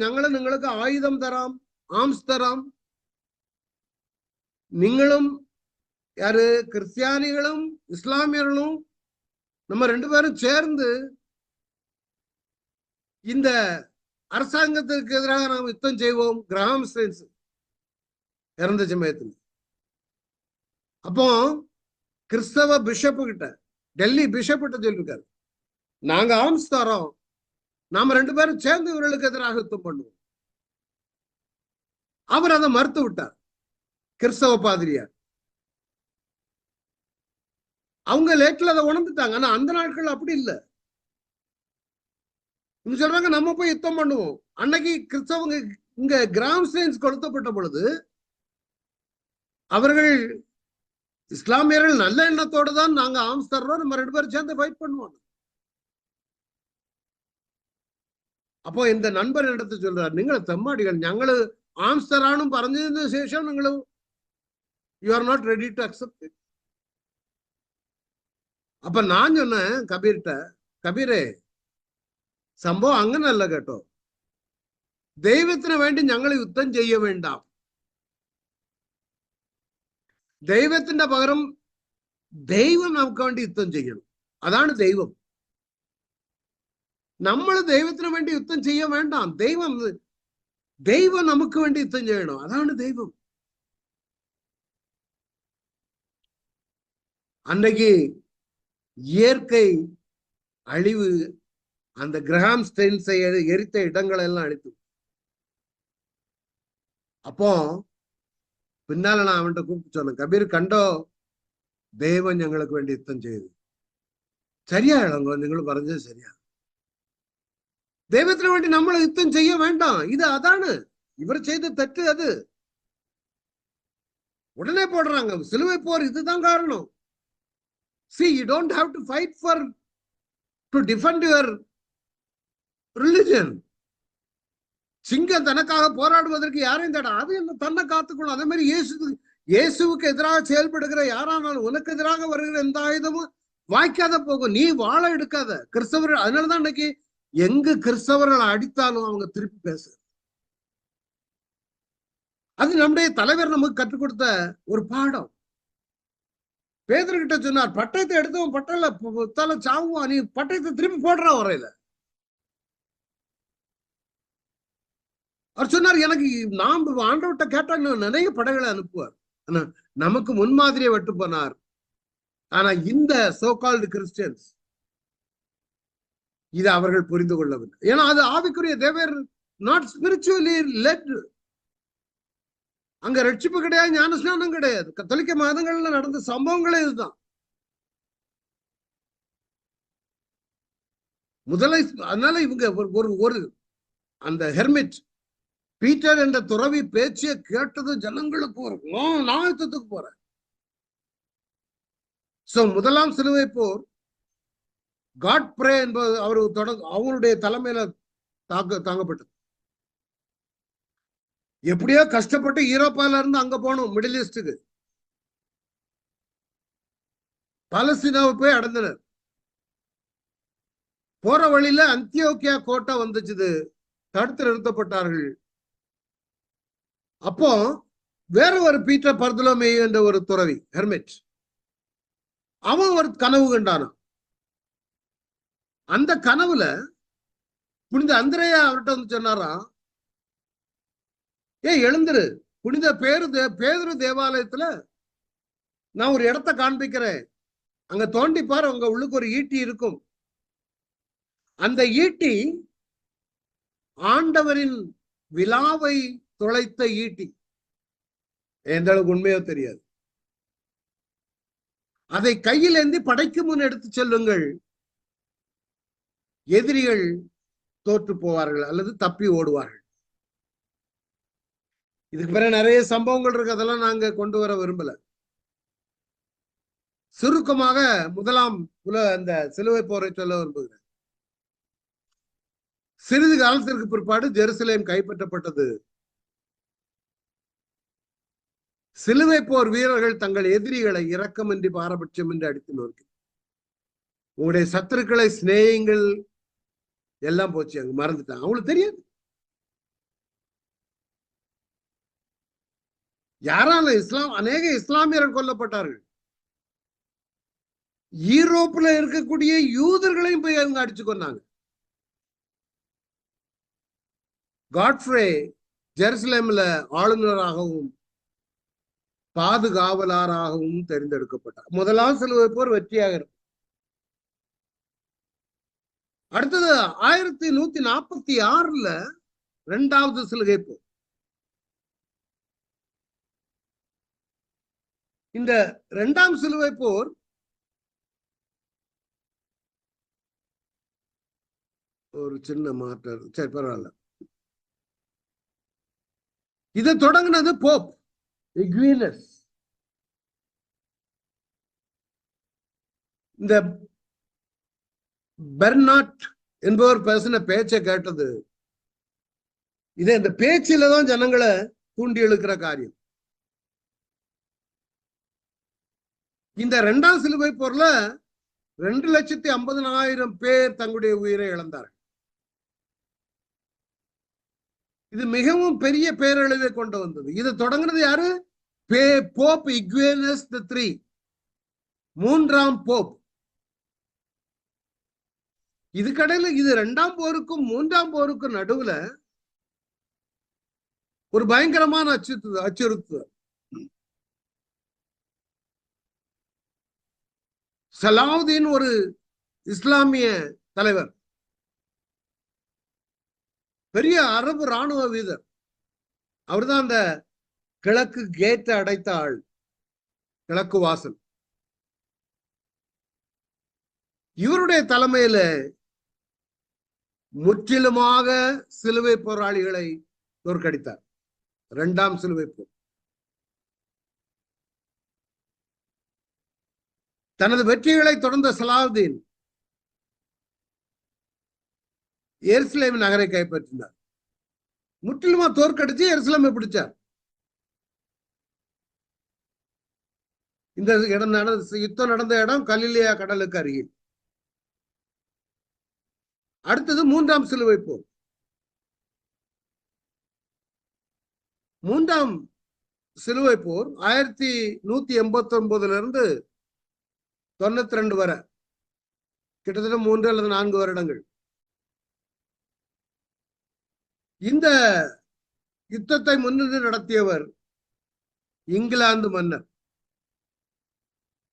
ഞങ്ങള് നിങ്ങൾക്ക് ആയുധം തരാം, ആംസ് തരാം. നിങ്ങളും யாரு, கிறிஸ்தியானிகளும் இஸ்லாமியர்களும் நம்ம 2 பேரும் சேர்ந்து இந்த அரசாங்கத்திற்கு எதிராக நாம் யுத்தம் செய்வோம். கிரஹாம் ஸ்டெயின்ஸ் இறந்த சமயத்தில். அப்போ கிறிஸ்தவ பிஷப்பு கிட்ட, டெல்லி பிஷப் கிட்ட சொல்லிருக்காரு, நாங்க ஆர்ம்ஸ் தரோம், நாம 2 பேரும் சேர்ந்து இவர்களுக்கு எதிராக யுத்தம் பண்ணுவோம். அவர் அதை மறுத்து விட்டார். கிறிஸ்தவ பாதிரியார் அவங்க லேட்ல அதை உணர்ந்துட்டாங்க. ஆனா அந்த நாட்கள் அப்படி இல்லை. சொல்றாங்க, நம்ம போய் யுத்தம் பண்ணுவோம். அன்னைக்கு கிறிஸ்தவங்க இங்க கிராம் ஸ்டெயின்ஸ் கொளுத்தப்பட்ட பொழுது அவர்கள் இஸ்லாமியர்கள் நல்ல எண்ணத்தோடு தான் நாங்க ஆர்ம்ஸ் தர்றோம், நம்ம 2 பேரும் சேர்ந்து ஃபைட் பண்ணுவோம். அப்போ இந்த நண்பர் இடத்து சொல்றாரு, നിങ്ങൾ തെമ്മാടികൾ, ഞങ്ങള് ആംസ് തരാനും പറഞ്ഞതിന് ശേഷം നിങ്ങൾ you are not ready to accept. அப்ப நான் சொன்னேன் கபீர்ட்ட, கபீரே സംഭവം അങ്ങനല്ല കേട്ടോ, ദൈവത്തിന് വേണ്ടി ഞങ്ങൾ യുദ്ധം ചെയ്യ വേണ്ടാം. ദൈവത്തിന്റെ പകരം ദൈവം നമുക്ക് വേണ്ടി യുദ്ധം ചെയ്യണം. അതാണ് ദൈവം. നമ്മൾ ദൈവത്തിന് വേണ്ടി യുദ്ധം ചെയ്യ വേണ്ടാം. ദൈവം தெய்வம் நமக்கு வேண்டி யுத்தம் செய்யணும். அതാണ് தெய்வம். அன்னைக்கு இயற்கை அழிவு அந்த கிரஹாம் ஸ்டெயின்ஸை எரித்த இடங்களை எல்லாம் அழித்து. அப்போ பின்னால நான் அவன்கிட்ட கூப்பிட்டு சொன்னேன், கபீர் கண்டோ ദൈവം ഞങ്ങൾക്ക് വേണ്ടി യുദ്ധം ചെയ്തു. சரியா இளங்கோ നിങ്ങൾ പറഞ്ഞത് சரியா. ദൈവത്തിന് വേണ്ടി നമ്മൾ യുദ്ധം ചെയ്യ വേண்டாം. ഇത് അതാണ് இவர் செய்த തെറ്റ്. அது உடனே போடுறாங்க சிலுவை போர். இதுதான் காரணம். See, you don't have to fight to defend your religion. சிங்கம் தனக்காக போராடுவதற்கு யாரையும் தடா, அது என்ன தன்னை காத்துக்கொள்ளும். அதே மாதிரி இயேசுவுக்கு எதிராக செயல்படுகிற யாரானாலும் உனக்கு எதிராக வருகிற எந்த ஆயுதமும் வாய்க்காத போகும். நீ வாழ எடுக்காத. கிறிஸ்தவர்கள் அதனாலதான் இன்னைக்கு எங்கு கிறிஸ்தவர்களை அடித்தாலும் அவங்க திருப்பி பேசு. அது நம்முடைய தலைவர் நமக்கு கற்றுக் கொடுத்த ஒரு பாடம். பேதுருகிட்ட சொன்னார், பட்டயத்தை எடுத்தவன் பட்டல சாவுவான், நீ பட்டயத்தை திருப்பி போடுற வரையில. அவர் சொன்னார், எனக்கு நாம் ஆண்டவர்கிட்ட கேட்டாங்க நிறைய படைகளை அனுப்புவார். ஆனா நமக்கு முன்மாதிரியை விட்டு போனார். ஆனா இந்த சோகால்டு கிறிஸ்டியன்ஸ் இதை அவர்கள் புரிந்து கொள்ளவில்லை. ஏன்னா அது ஆவிக்குரிய, தேவர் நாட் ஸ்பிரிச்சுவலி லெட். அங்க ரட்சிப்பு கிடையாது, ஞானஸ்நானம் கிடையாது. கத்தோலிக்க மதங்கள்ல நடந்த சம்பவங்களே இதுதான். அதனால இவங்க ஒரு அந்த ஹெர்மிட் பீட்டர் என்ற துறவி பேச்சியை கேட்டது ஜனங்களுக்கு ஒரு நாயத்துக்கு போறேன். முதலாம் சிலுவை போர் காட் பிரே என்பது அவருடைய தலைமையில தாங்கப்பட்டது. எப்படியோ கஷ்டப்பட்டு யூரோப்பால இருந்து அங்க போனோம், மிடில் ஈஸ்டுக்கு. பாலஸ்தீனாவை போய் அடைந்தனர். போற வழியில அந்தியோக்கியா கோட்டை வந்துச்சு, தடுத்து நிறுத்தப்பட்டார்கள். அப்போ வேற ஒரு பீட்டர் பர்தலோமே என்ற ஒரு துறவி ஹெர்மிட், அவன் ஒரு கனவு கண்டானா. அந்த கனவுல புனித அந்திரேயா அவர்கிட்ட வந்து சொன்னாரா, எழுந்துரு, புனித பேதுரு தேவாலயத்துல நான் ஒரு இடத்த காண்பிக்கிறேன், அங்க தோண்டிப்பார், உங்க உள்ளுக்கு ஒரு ஈட்டி இருக்கும். அந்த ஈட்டி ஆண்டவரின் விழாவை துளைத்த ஈட்டி. எந்த அளவுக்கு உண்மையோ தெரியாது. அதை கையில் ஏந்தி படைக்கு முன் எடுத்து செல்லுங்கள், எதிரிகள் தோற்று போவார்கள் அல்லது தப்பி ஓடுவார்கள். இதுக்கு பிறகு நிறைய சம்பவங்கள் இருக்கு, அதெல்லாம் நாங்க கொண்டு வர விரும்பல. சுருக்கமாக முதலாம் அந்த சிலுவை போரை சொல்ல விரும்புகிறேன். சிறிது காலத்திற்கு பிற்பாடு ஜெருசலேம் கைப்பற்றப்பட்டது. சிலுவை போர் வீரர்கள் தங்கள் எதிரிகளை இரக்கமின்றி பாரபட்சம் என்று அடித்து நோக்கி, உங்களுடைய சத்துருக்களை சிநேகிங்கள் எல்லாம் போச்சு, அங்க மறந்துட்டாங்க, அவங்களுக்கு தெரியாது. யாரால அநேக இஸ்லாமியர்கள் கொல்லப்பட்டார்கள். யூரோப்ல இருக்கக்கூடிய யூதர்களையும் போய் அவங்க அடிச்சு கொண்டாங்க. காட்ஃப்ரே ஜெருசலேம்ல ஆளுநராகவும் பாதுகாவலராகவும் தேர்ந்தெடுக்கப்பட்டார். முதலாம் சிலுவை போர் வெற்றியாக இருக்கும். அடுத்தது 1146 இரண்டாவது சிலுவை போர். இந்த இரண்டாம் சிலுவை போர் ஒரு சின்ன மாற்றம், சரி பரவாயில்ல. இதை தொடங்கினது போப் இக்வீனஸ். இந்த பெர்னாட் என்பவர் பேசின பேச்சை கேட்டது. இதை இந்த பேச்சில தான் ஜனங்களை தூண்டி எழுக்கிற காரியம். இந்த இரண்டாம் சிலுவை போர்ல 2,50,000 பேர் தங்களுடைய உயிரை இழந்தார்கள். இது மிகவும் பெரிய பேரழிவை கொண்டு வந்தது. இது தொடங்கினது யாரு? போப் இக்வேனஸ் III, மூன்றாம் போப். இதுக்கடையில இது இரண்டாம் போருக்கும் மூன்றாம் போருக்கும் நடுவுல ஒரு பயங்கரமான அச்சுறுத்துதல். சலாவுதீன் ஒரு இஸ்லாமிய தலைவர், பெரிய அரபு ராணுவ வீரர். அவர்தான் அந்த கிழக்கு கேட்டை அடைத்த ஆள், கிழக்கு வாசல். இவருடைய தலைமையில முற்றிலுமாக சிலுவை போராளிகளை தோற்கடித்தார். இரண்டாம் சிலுவை போர். தனது வெற்றிகளை தொடர்ந்த சலாவுதீன் எருசலேம் நகரை கைப்பற்றினார். முற்றிலுமா தோற்கடிச்சு எருசலேமை பிடிச்சார். இந்த இடம் யுத்தம் நடந்த இடம் கலிலேயா கடலுக்கு அருகில். அடுத்தது மூன்றாம் சிலுவை போர். மூன்றாம் சிலுவை போர் 1189 இருந்து 92 வரை, கிட்டத்தட்ட 3 அல்லது 4 வருடங்கள். இந்த யுத்தத்தை முன்னின்று நடத்தியவர் இங்கிலாந்து மன்னர்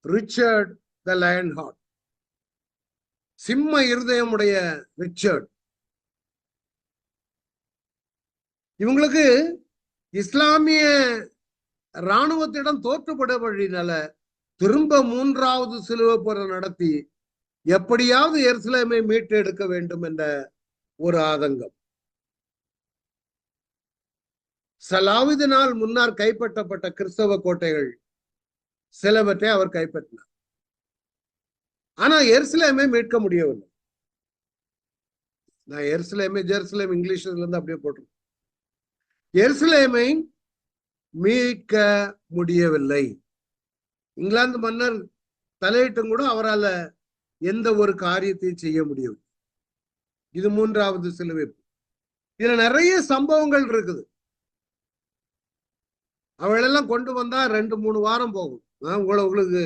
ரிச்சர்ட் த லயன் ஹார்ட். சிம்ம இருதயமுடைய ரிச்சர்ட். இவங்களுக்கு இஸ்லாமிய இராணுவத்திடம் தோற்றுப்படப்படினால திரும்ப மூன்றாவது சிலுவை போரை நடத்தி எப்படியாவது எருசலேமை மீட்டு எடுக்க வேண்டும் என்ற ஒரு ஆதங்கம். சலாவுதீனால் முன்னர் கைப்பற்றப்பட்ட கிறிஸ்தவ கோட்டைகள் சிலவற்றை அவர் கைப்பற்றினார். ஆனா எருசலேமை மீட்க முடியவில்லை. நான் ஜெருசலேம் இங்கிலீஷ்ல இருந்து அப்படியே போட்டிருக்கேன். எருசலேமை மீட்க முடியவில்லை. இங்கிலாந்து மன்னர் தலையிட்டும் கூட அவரால் எந்த ஒரு காரியத்தையும் செய்ய முடியவில்லை. இது மூன்றாவது சிலுவை. இதுல நிறைய சம்பவங்கள் இருக்குது. அவளெல்லாம் கொண்டு வந்தா 2-3 வாரம் போகும். உங்களுக்கு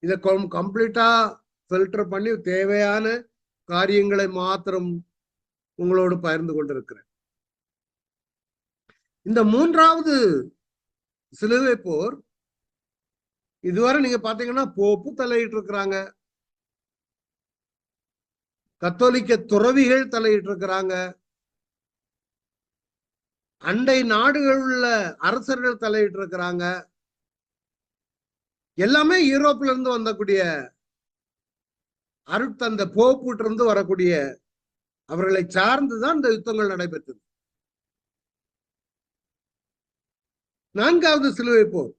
இதை கம்ப்ளீட்டா ஃபில்டர் பண்ணி தேவையான காரியங்களை மாத்திரம் உங்களோடு பகிர்ந்து கொண்டிருக்கிறேன். இந்த மூன்றாவது சிலுவை போர் இதுவரை நீங்க பாத்தீங்கன்னா போப்பு தலையிட்டு இருக்கிறாங்க, கத்தோலிக்க துறவிகள் தலையிட்டு இருக்கிறாங்க, அண்டை நாடுகள் உள்ள அரசர்கள் தலையிட்டு இருக்கிறாங்க. எல்லாமே யூரோப்ல இருந்து வந்தக்கூடிய அருட்தந்த போப்புட்டு இருந்து வரக்கூடிய அவர்களை சார்ந்துதான் இந்த யுத்தங்கள் நடைபெற்றது. நான்காவது சிலுவை போர்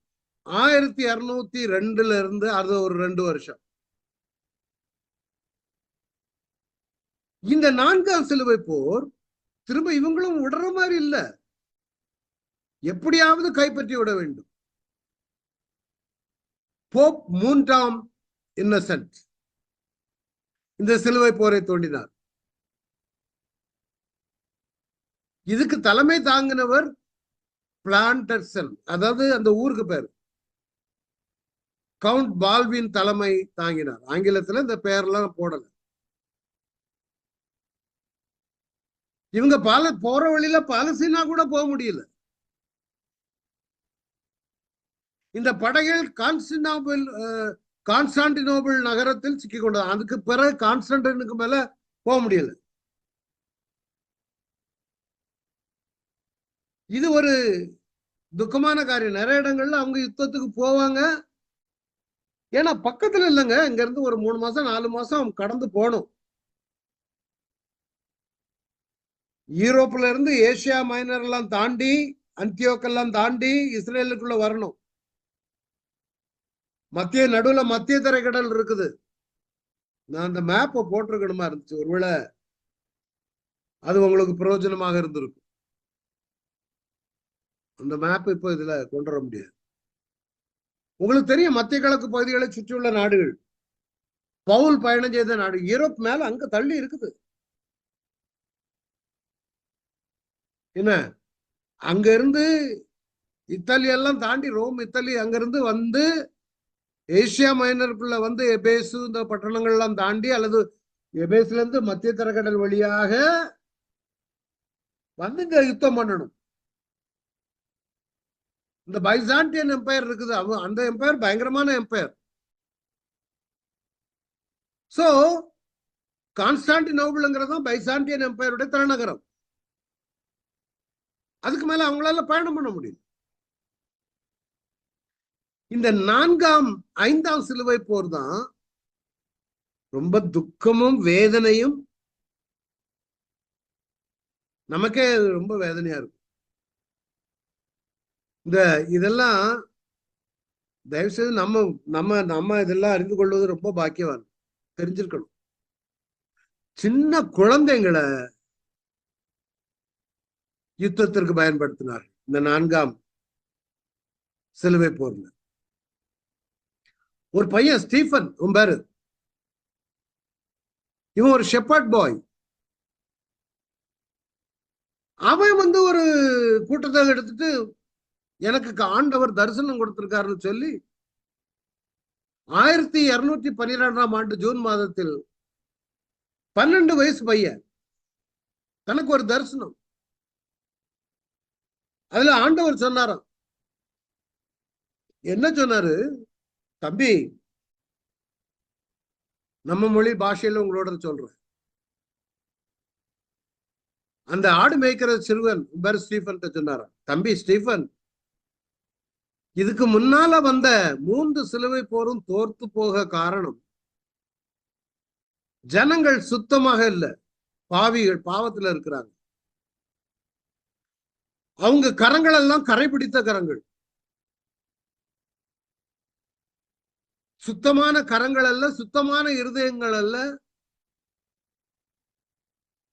1602 இருந்து அது ஒரு 2 வருஷம். இந்த நான்காம் சிலுவை போர் திரும்ப இவங்களும் விடுற மாதிரி இல்ல, எப்படியாவது கைப்பற்றி விட வேண்டும். போப் 3ஆம் இன்னசென்ட் இந்த சிலுவை போரை தோண்டினார். இதுக்கு தலைமை தாங்கினவர் பிளான்டர்சன், அதாவது அந்த ஊருக்கு பேர் கவுண்ட் பால்வின் தலைமை தாங்கினார். ஆங்கிலத்துல இந்த பெயர்லாம் போடல. இவங்க போற வழியில பாலஸ்தீனா கூட போக முடியல. இந்த படைகள் கான்ஸ்டான்டினோபிள் நகரத்தில் சிக்கிக் கொண்டது. அதுக்கு பிறகு கான்ஸ்டன்டினுக்கு மேல போக முடியல. இது ஒரு துக்கமான காரியம். நிறைய இடங்கள்ல அவங்க யுத்தத்துக்கு போவாங்க, ஏன்னா பக்கத்துல இல்லைங்க. இங்க இருந்து ஒரு 3 மாசம் 4 மாசம் கடந்து போகணும். யூரோப்ல இருந்து ஏசியா மைனர் எல்லாம் தாண்டி அந்தியோக்கெல்லாம் தாண்டி இஸ்ரேலுக்குள்ள வரணும். நடுவுல மத்திய தரைக்கடல் இருக்குது. நான் அந்த மேப்பை போட்டிருக்கணுமா இருந்துச்சு, ஒருவேளை அது உங்களுக்கு பிரயோஜனமாக இருந்திருக்கும். அந்த மேப் இப்ப இதுல கொண்டு வர முடியாது. உங்களுக்கு தெரியும், மத்திய கிழக்கு பகுதிகளை சுற்றியுள்ள நாடுகள், பவுல் பயணம் செய்த நாடு யூரோப் மேல அங்க தள்ளி இருக்குது. என்ன, அங்க இருந்து இத்தாலி எல்லாம் தாண்டி ரோம், இத்தாலி அங்க இருந்து வந்து ஏசியா மைனருக்குள்ள வந்து எபேசு இந்த பட்டணங்கள் எல்லாம் தாண்டி அல்லது எபேஸ்ல இருந்து மத்திய தரைக்கடல் வழியாக வந்து இங்க யுத்தம் பண்ணணும். இந்த பைசாண்டியன் எம்பையர் இருக்குது, அந்த எம்பையர் பயங்கரமான எம்பையர். சோ கான்ஸ்டான்டினோபிள்ங்கிறது தான் பைசாண்டியன் எம்பையருடைய தலைநகரம். அதுக்கு மேல அவங்களால பயணம் பண்ண முடியும். இந்த 5ஆம் சிலுவை போர் தான் ரொம்ப துக்கமும் வேதனையும், நமக்கே ரொம்ப வேதனையா இருக்கும். இதெல்லாம் தயவு செய்து நம்ம நம்ம நம்ம இதெல்லாம் அறிந்து கொள்வது ரொம்ப பாக்கியவான், தெரிஞ்சிருக்கணும். சின்ன குழந்தைங்களை யுத்தத்திற்கு பயன்படுத்தினார் இந்த 4ஆம் சிலுவை போர்ல. ஒரு பையன் ஸ்டீஃபன் பேரு, இவன் ஒரு ஷெப்பர்ட் பாய். அவன் ஒரு கூட்டத்தை எடுத்துட்டு எனக்கு ஆண்டவர் தரிசனம் கொடுத்திருக்காருன்னு சொல்லி 1212ஆம் ஆண்டு ஜூன் மாதத்தில் 12 வயசு பையன் தனக்கு ஒரு தரிசனம். அதுல ஆண்டவர் சொன்னாராம். என்ன சொன்னாரு? தம்பி, நம்ம மொழி பாஷையில உங்களோட சொல்றேன். அந்த ஆடு மேய்க்கிற சிறுவன் பேர் ஸ்டீஃபன் சொன்னாராம், தம்பி ஸ்டீஃபன், இதுக்கு முன்னால வந்த 3 சிலுவை போரும் தோர்த்து போக காரணம் ஜனங்கள் சுத்தமாக இல்ல, பாவிகள், பாவத்துல இருக்கிறாங்க. அவங்க கரங்கள் எல்லாம் கரைபிடித்த கரங்கள். சுத்தமான கரங்கள் அல்ல, சுத்தமான இருதயங்கள் அல்ல,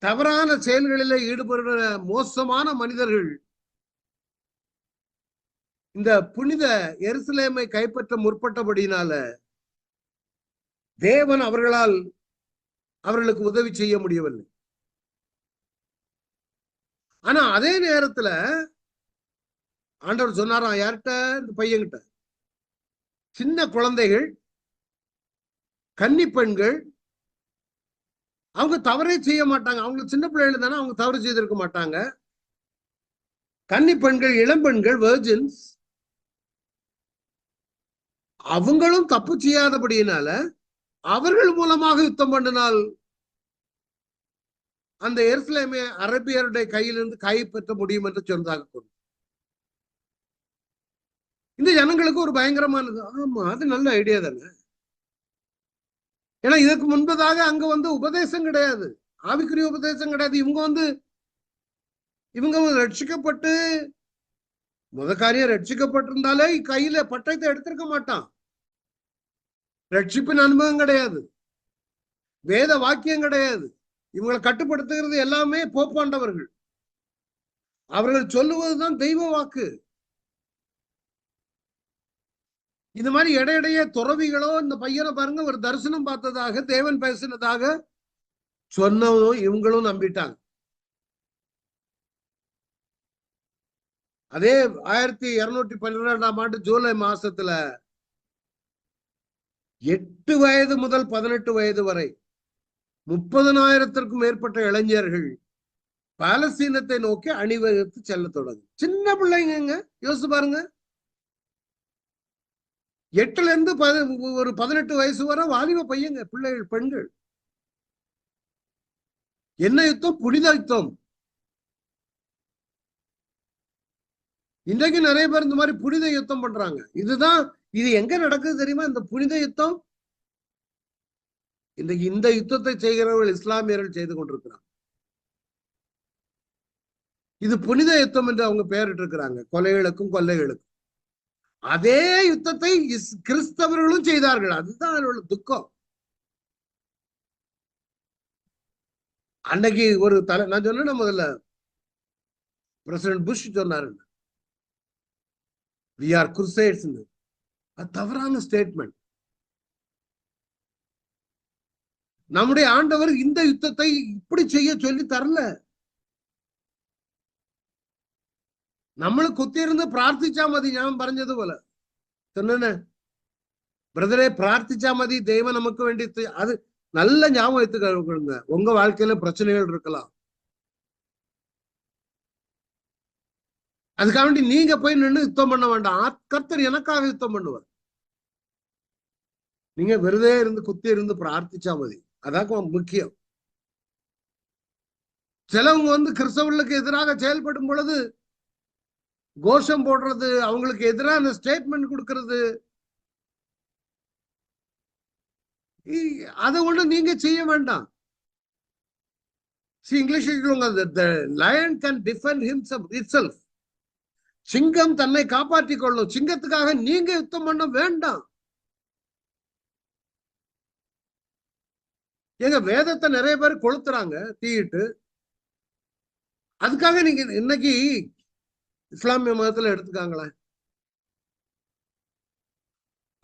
தவறான செயல்களில் ஈடுபடுற மோசமான மனிதர்கள் இந்த புனித எருசலேமை கைப்பற்ற முற்பட்டபடினால தேவன் அவர்களுக்கு உதவி செய்ய முடியவில்லை. ஆனா அதே நேரத்துல ஆண்டவர் சொன்னாராம், யார்கிட்ட? இந்த பையன்கிட்ட. சின்ன குழந்தைகள், கன்னி பெண்கள், அவங்க தவறே செய்ய மாட்டாங்க. அவங்க சின்ன பிள்ளைகள் தானே, அவங்க தவறு செய்திருக்க மாட்டாங்க. கன்னி பெண்கள், இளம் பெண்கள், வெர்ஜின்ஸ், அவங்களும் தப்பு செய்யாதபடியினால அவர்கள் மூலமாக யுத்தம் பண்ணினால் அந்த எருசலேமை அரபியருடைய கையிலிருந்து கைப்பற்ற முடியும் என்று சொன்னதாக கொண்டு இந்த ஜனங்களுக்கு ஒரு பயங்கரமானது. ஆமா, அது நல்ல ஐடியா தானே. ஏன்னா இதற்கு முன்பதாக அங்க உபதேசம் கிடையாது, ஆவிக்குரிய உபதேசம் கிடையாது. இவங்க ரட்சிக்கப்பட்டு முத காரியம் ரட்சிக்கப்பட்டிருந்தாலே கையில பட்டயத்தை எடுத்திருக்க மாட்டான். ரட்சிப்பின் அனுபவம் கிடையாது, வேத வாக்கியம் கிடையாது. இவங்களை கட்டுப்படுத்துகிறது எல்லாமே போப்பாண்டவர்கள். அவர்கள் சொல்லுவதுதான் தெய்வ வாக்கு. இந்த மாதிரி இடையிடையே துறவிகளோ இந்த பையனை பாருங்க ஒரு தரிசனம் பார்த்ததாக, தேவன் பேசினதாக சொன்னதும் இவங்களும் நம்பிட்டாங்க. அதே 1212ஆம் ஆண்டு ஜூலை மாசத்துல 8 வயது முதல் 18 வயது வரை 30,000த்திற்கும் மேற்பட்ட இளைஞர்கள் பாலஸ்தீனத்தை நோக்கி அணிவகுத்து செல்ல தொடங்கும். சின்ன பிள்ளைங்க, யோசிச்சு பாருங்க. 8ல இருந்து ஒரு 18 வயசு வரை வாலிப பையங்க, பிள்ளைகள், பெண்கள். என்ன யுத்தம்? புனித யுத்தம். இன்றைக்கு நிறைய பேர் இந்த மாதிரி புனித யுத்தம் பண்றாங்க. இது எங்க நடக்குது தெரியுமா? இந்த புனித யுத்தம் இந்த யுத்தத்தை செய்கிறவர்கள் இஸ்லாமியர்கள் செய்து கொண்டிருக்கிறாங்க. இது புனித யுத்தம் என்று அவங்க பெயரிட்டு இருக்கிறாங்க, கொலைகளுக்கும் கொள்ளைகளுக்கும். அதே யுத்தத்தை கிறிஸ்தவர்களும் செய்தார்கள். அதுதான் அவர்களோட துக்கம். அன்னைக்கு ஒரு நான் சொன்னேன் முதல்ல, பிரசிடென்ட் புஷ் சொன்னாரு, we are crusades. அது தவறான ஸ்டேட்மெண்ட். நம்முடைய ஆண்டவர் இந்த யுத்தத்தை இப்படி செய்ய சொல்லி தரல. നമ്മള് കുത്തിയിരുന്ന് പ്രാർത്ഥിച്ചാ മതി. ഞാൻ പറഞ്ഞതുപോലെ சொன்ன பிரதரே, பிரார்த்திச்சா மதி, தெய்வம் நமக்கு வேண்டி. அது நல்ல ஞாபகம் எடுத்துக்கொள்ளுங்க. உங்க வாழ்க்கையில பிரச்சனைகள் இருக்கலாம், அதுக்காக வேண்டி நீங்க போய் நின்று யுத்தம் பண்ண வேண்டாம். கர்த்தர் எனக்காக யுத்தம் பண்ணுவார். நீங்க வெறுதே இருந்து குத்தி இருந்து பிரார்த்திச்சா மதி. அதான் முக்கியம். சிலவங்க கிறிஸ்தவர்களுக்கு எதிராக செயல்படும் பொழுது கோஷம் போடுறது, அவங்களுக்கு எதிரான ஸ்டேட்மெண்ட் கொடுக்கிறது, அதை ஒண்ணு நீங்க செய்ய வேண்டாம். English the lion can defend himself itself. சிங்கம் தன்னை காப்பாற்றிக் கொள்ளும். சிங்கத்துக்காக நீங்க யுத்தம் பண்ண வேண்டாம். எங்க வேதத்தை நிறைய பேர் கொளுத்துறாங்க தீயிட்டு. அதுக்காக நீங்க இன்னைக்கு இஸ்லாமிய மதத்துல எடுத்துக்காங்களேன்,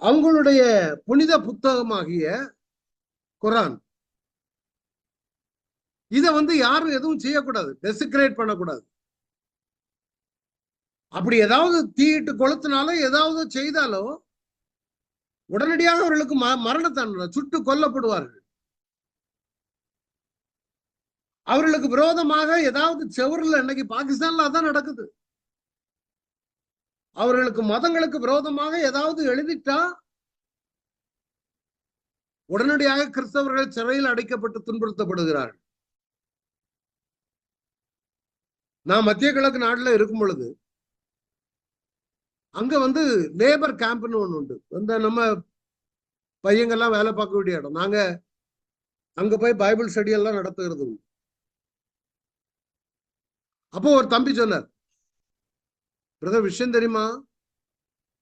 அவங்களுடைய புனித புத்தகமாகிய குரான், இத யாரும் எதுவும் செய்யக்கூடாது, டெசிக்ரேட் பண்ணக்கூடாது. அப்படி ஏதாவது தீயிட்டு கொளுத்தினாலோ ஏதாவது செய்தாலோ உடனடியாக அவர்களுக்கு மரண தண்டனை, சுட்டு கொல்லப்படுவார்கள். அவர்களுக்கு விரோதமாக ஏதாவது செவரில், இன்னைக்கு பாகிஸ்தான்ல அதான் நடக்குது. அவர்களுக்கு மதங்களுக்கு விரோதமாக ஏதாவது எழுதிட்டா உடனடியாக கிறிஸ்தவர்கள் சிறையில் அடைக்கப்பட்டு துன்புறுத்தப்படுகிறார்கள். நான் மத்திய கிழக்கு நாட்டுல இருக்கும் பொழுது அங்க லேபர் கேம்ப்னு ஒண்ணு உண்டு. நம்ம பையங்கெல்லாம் வேலை பார்க்க வேண்டிய இடம். நாங்க அங்க போய் பைபிள் ஸ்டடி எல்லாம் நடத்துகிறது. அப்போ ஒரு தம்பி சொன்னார், பிரதர் விஷயம் தெரியுமா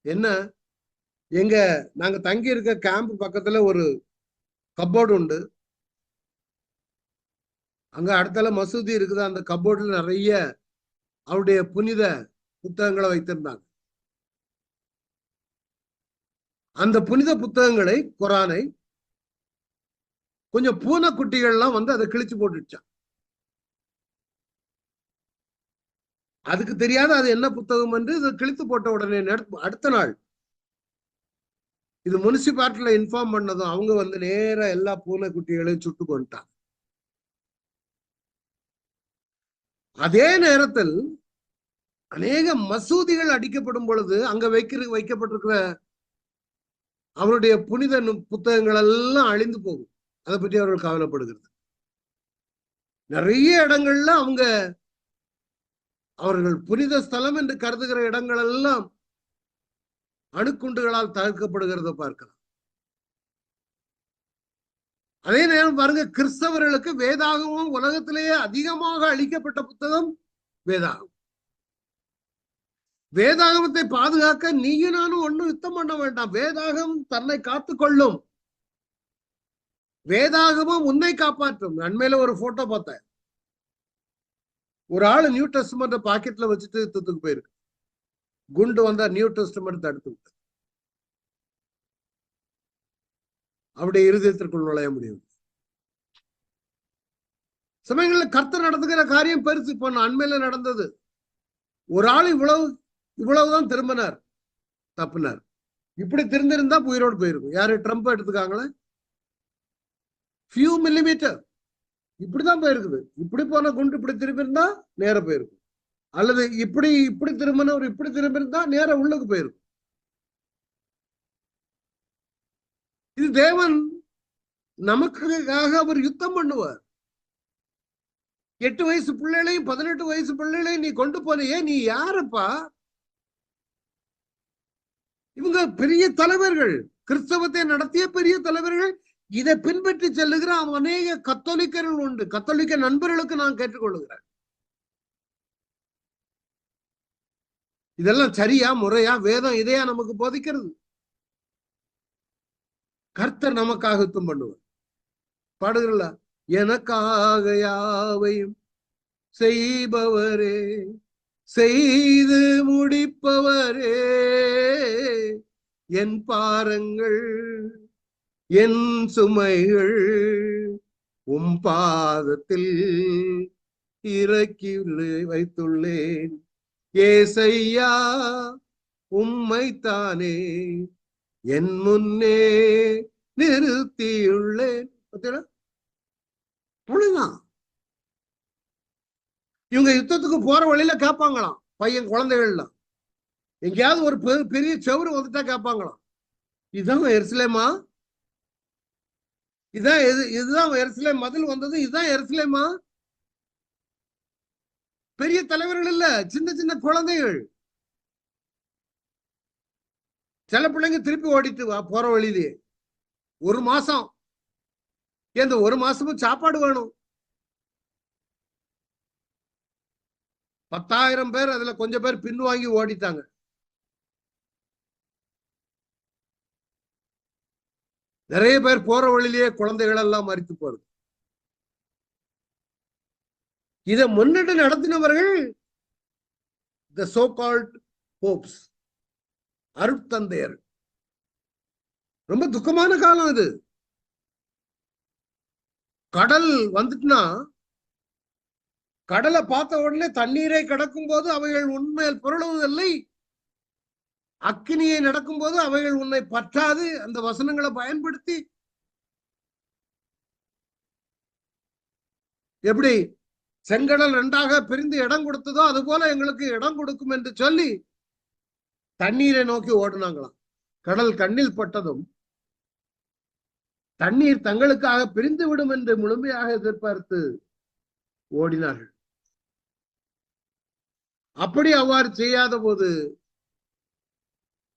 என்ன, நாங்க தங்கி இருக்க கேம்ப் பக்கத்துல ஒரு கப்போர்டு உண்டு. அங்க அடுத்தால மசூதி இருக்குது. அந்த கப்போர்டுல நிறைய அவருடைய புனித புத்தகங்களை வைத்திருந்தாங்க. அந்த புனித புத்தகங்களை, குரானை, கொஞ்சம் பூனைக்குட்டிகள்லாம் அதை கிழிச்சு போட்டுச்சான். அதுக்கு தெரியாத அது என்ன புத்தகம் என்று இதை கிழித்து போட்ட உடனே அடுத்த நாள் இது முனிசிபாலிட்டியில இன்ஃபார்ம் பண்ணதும் அவங்க நேர எல்லா பூனைக்குட்டிகளையும் சுட்டு கொண்டுட்டாங்க. அதே நேரத்தில் அநேக மசூதிகள் அடிக்கப்படும் பொழுது அங்க வைக்கப்பட்டிருக்கிற அவருடைய புனித புத்தகங்கள் எல்லாம் அழிந்து போகும். அதை பற்றி அவர்கள் கவலைப்படுகிறது. நிறைய இடங்கள்ல அவர்கள் புனித ஸ்தலம் என்று கருதுகிற இடங்கள் எல்லாம் அணுக்குண்டுகளால் தகர்க்கப்படுகிறத பார்க்கலாம். அதே நேரம் பாருங்க, கிறிஸ்தவர்களுக்கு வேதாகமும் உலகத்திலேயே அதிகமாக அளிக்கப்பட்ட புத்தகம் வேதாகம். வேதாகமத்தை பாதுகாக்க நீயும் நானும் ஒண்ணும் யுத்தம் பண்ண வேண்டாம். வேதாகம் தன்னை காத்துக்கொள்ளும். வேதாகமும் உன்னை காப்பாற்றும். அண்மையில ஒரு போட்டோ பார்த்தேன். ஒரு ஆளு நியூ டெஸ்டமெண்ட் பாக்கெட்ல வச்சுட்டு யுத்தத்துக்கு போயிருக்கு. குண்டு வந்தா நியூ டெஸ்டமெண்ட் தடுத்து விட்டு அவருடைய இருதயத்திற்குள் நுழைய முடியும். சமயங்களில் கர்த்தர் நடந்துக்கிற காரியம் பெருசு. இப்போ அண்மையில நடந்தது, ஒரு ஆள் இவ்வளவுதான் திரும்பினார், தப்புனார். இப்படி திருந்திருந்தா உயிரோடு போயிருக்கும். யாரு? ட்ரம்ப் எடுத்துக்காங்களே, ஃபியூ மில்லிமீட்டர் இப்படிதான் போயிருக்குது. இப்படி போன குண்டு இப்படி திரும்பி இருந்தா நேர போயிருக்கும். அல்லது இப்படி திரும்பின ஒரு இப்படி திரும்பி இருந்தா நேர உள்ளுக்கு போயிருக்கும். இது தேவன் நமக்காக அவர் யுத்தம் பண்ணுவார். 8 வயசு பிள்ளைகளையும் 18 வயசு பிள்ளைகளையும் நீ கொண்டு போனியே, நீ யாருப்பா? இவங்க பெரிய தலைவர்கள், கிறிஸ்தவத்தை நடத்திய பெரிய தலைவர்கள். இதை பின்பற்றி செல்லுகிற அநேக கத்தோலிக்கர்கள் உண்டு. கத்தோலிக்க நண்பர்களுக்கு நான் கேட்டுக்கொள்ளுகிறேன், இதெல்லாம் சரியா முறையா? வேதம் இதையா நமக்கு போதிக்கிறது? கர்த்தர் நமக்காக யுத்தம் பண்ணுவார். பாடுகிறல்ல, எனக்காக யாவையும் செய்பவரே, செய்து முடிப்பவரே, என் பாரங்கள் என் சுமைகள் பாதத்தில் இறக்கி வைத்துள்ளேன். ஏசையா உம்மைத்தானே என் முன்னே நிறுத்தியுள்ளேன். அவ்வளவுதான். இவங்க யுத்தத்துக்கு போற வழியில கேட்பாங்களாம், பையன் குழந்தைகள்லாம் எங்கேயாவது ஒரு பெரிய செவரு வந்துட்டா கேட்பாங்களாம், இதுதான் எருசலேமா, இதுதான் எருசலேம் மதில் வந்தது, இதுதான் எருசலேமா. பெரிய தலைவர்கள் இல்ல, சின்ன சின்ன குழந்தைகள். சில பிள்ளைங்க திருப்பி ஓடிட்டு போற வழியிலேயே 1 மாசம், இந்த 1 மாசமும் சாப்பாடு வேணும். 10,000 பேர், அதுல கொஞ்சம் பேர் பின்வாங்கி ஓடிட்டாங்க. நிறைய பேர் போற வழியிலேயே குழந்தைகள் எல்லாம் மரித்து போறது. இதை முன்னிட்டு நடத்தினவர்கள் the so called popes, அருட்தந்தையர். ரொம்ப துக்கமான காலம் இது. கடல் வந்துட்டுனா, கடலை பார்த்த உடனே தண்ணீரை கடக்கும் போது அவைகள் உண்மையில் புரளுவதில்லை, அக்கினியை நடக்கும் போது அவைகள் உன்னை பற்றாது. அந்த வசனங்களை பயன்படுத்தி எப்படி செங்கடல் 2ஆக பிரிந்து இடம் கொடுத்ததோ அது போல எங்களுக்கு இடம் கொடுக்கும் என்று சொல்லி தண்ணீரை நோக்கி ஓடுனாங்களாம். கடல் கண்ணில் பட்டதும் தண்ணீர் தங்களுக்காக பிரிந்து விடும் என்று முழுமையாக எதிர்பார்த்து ஓடினார்கள். அப்படி அவ்வாறு செய்யாத போது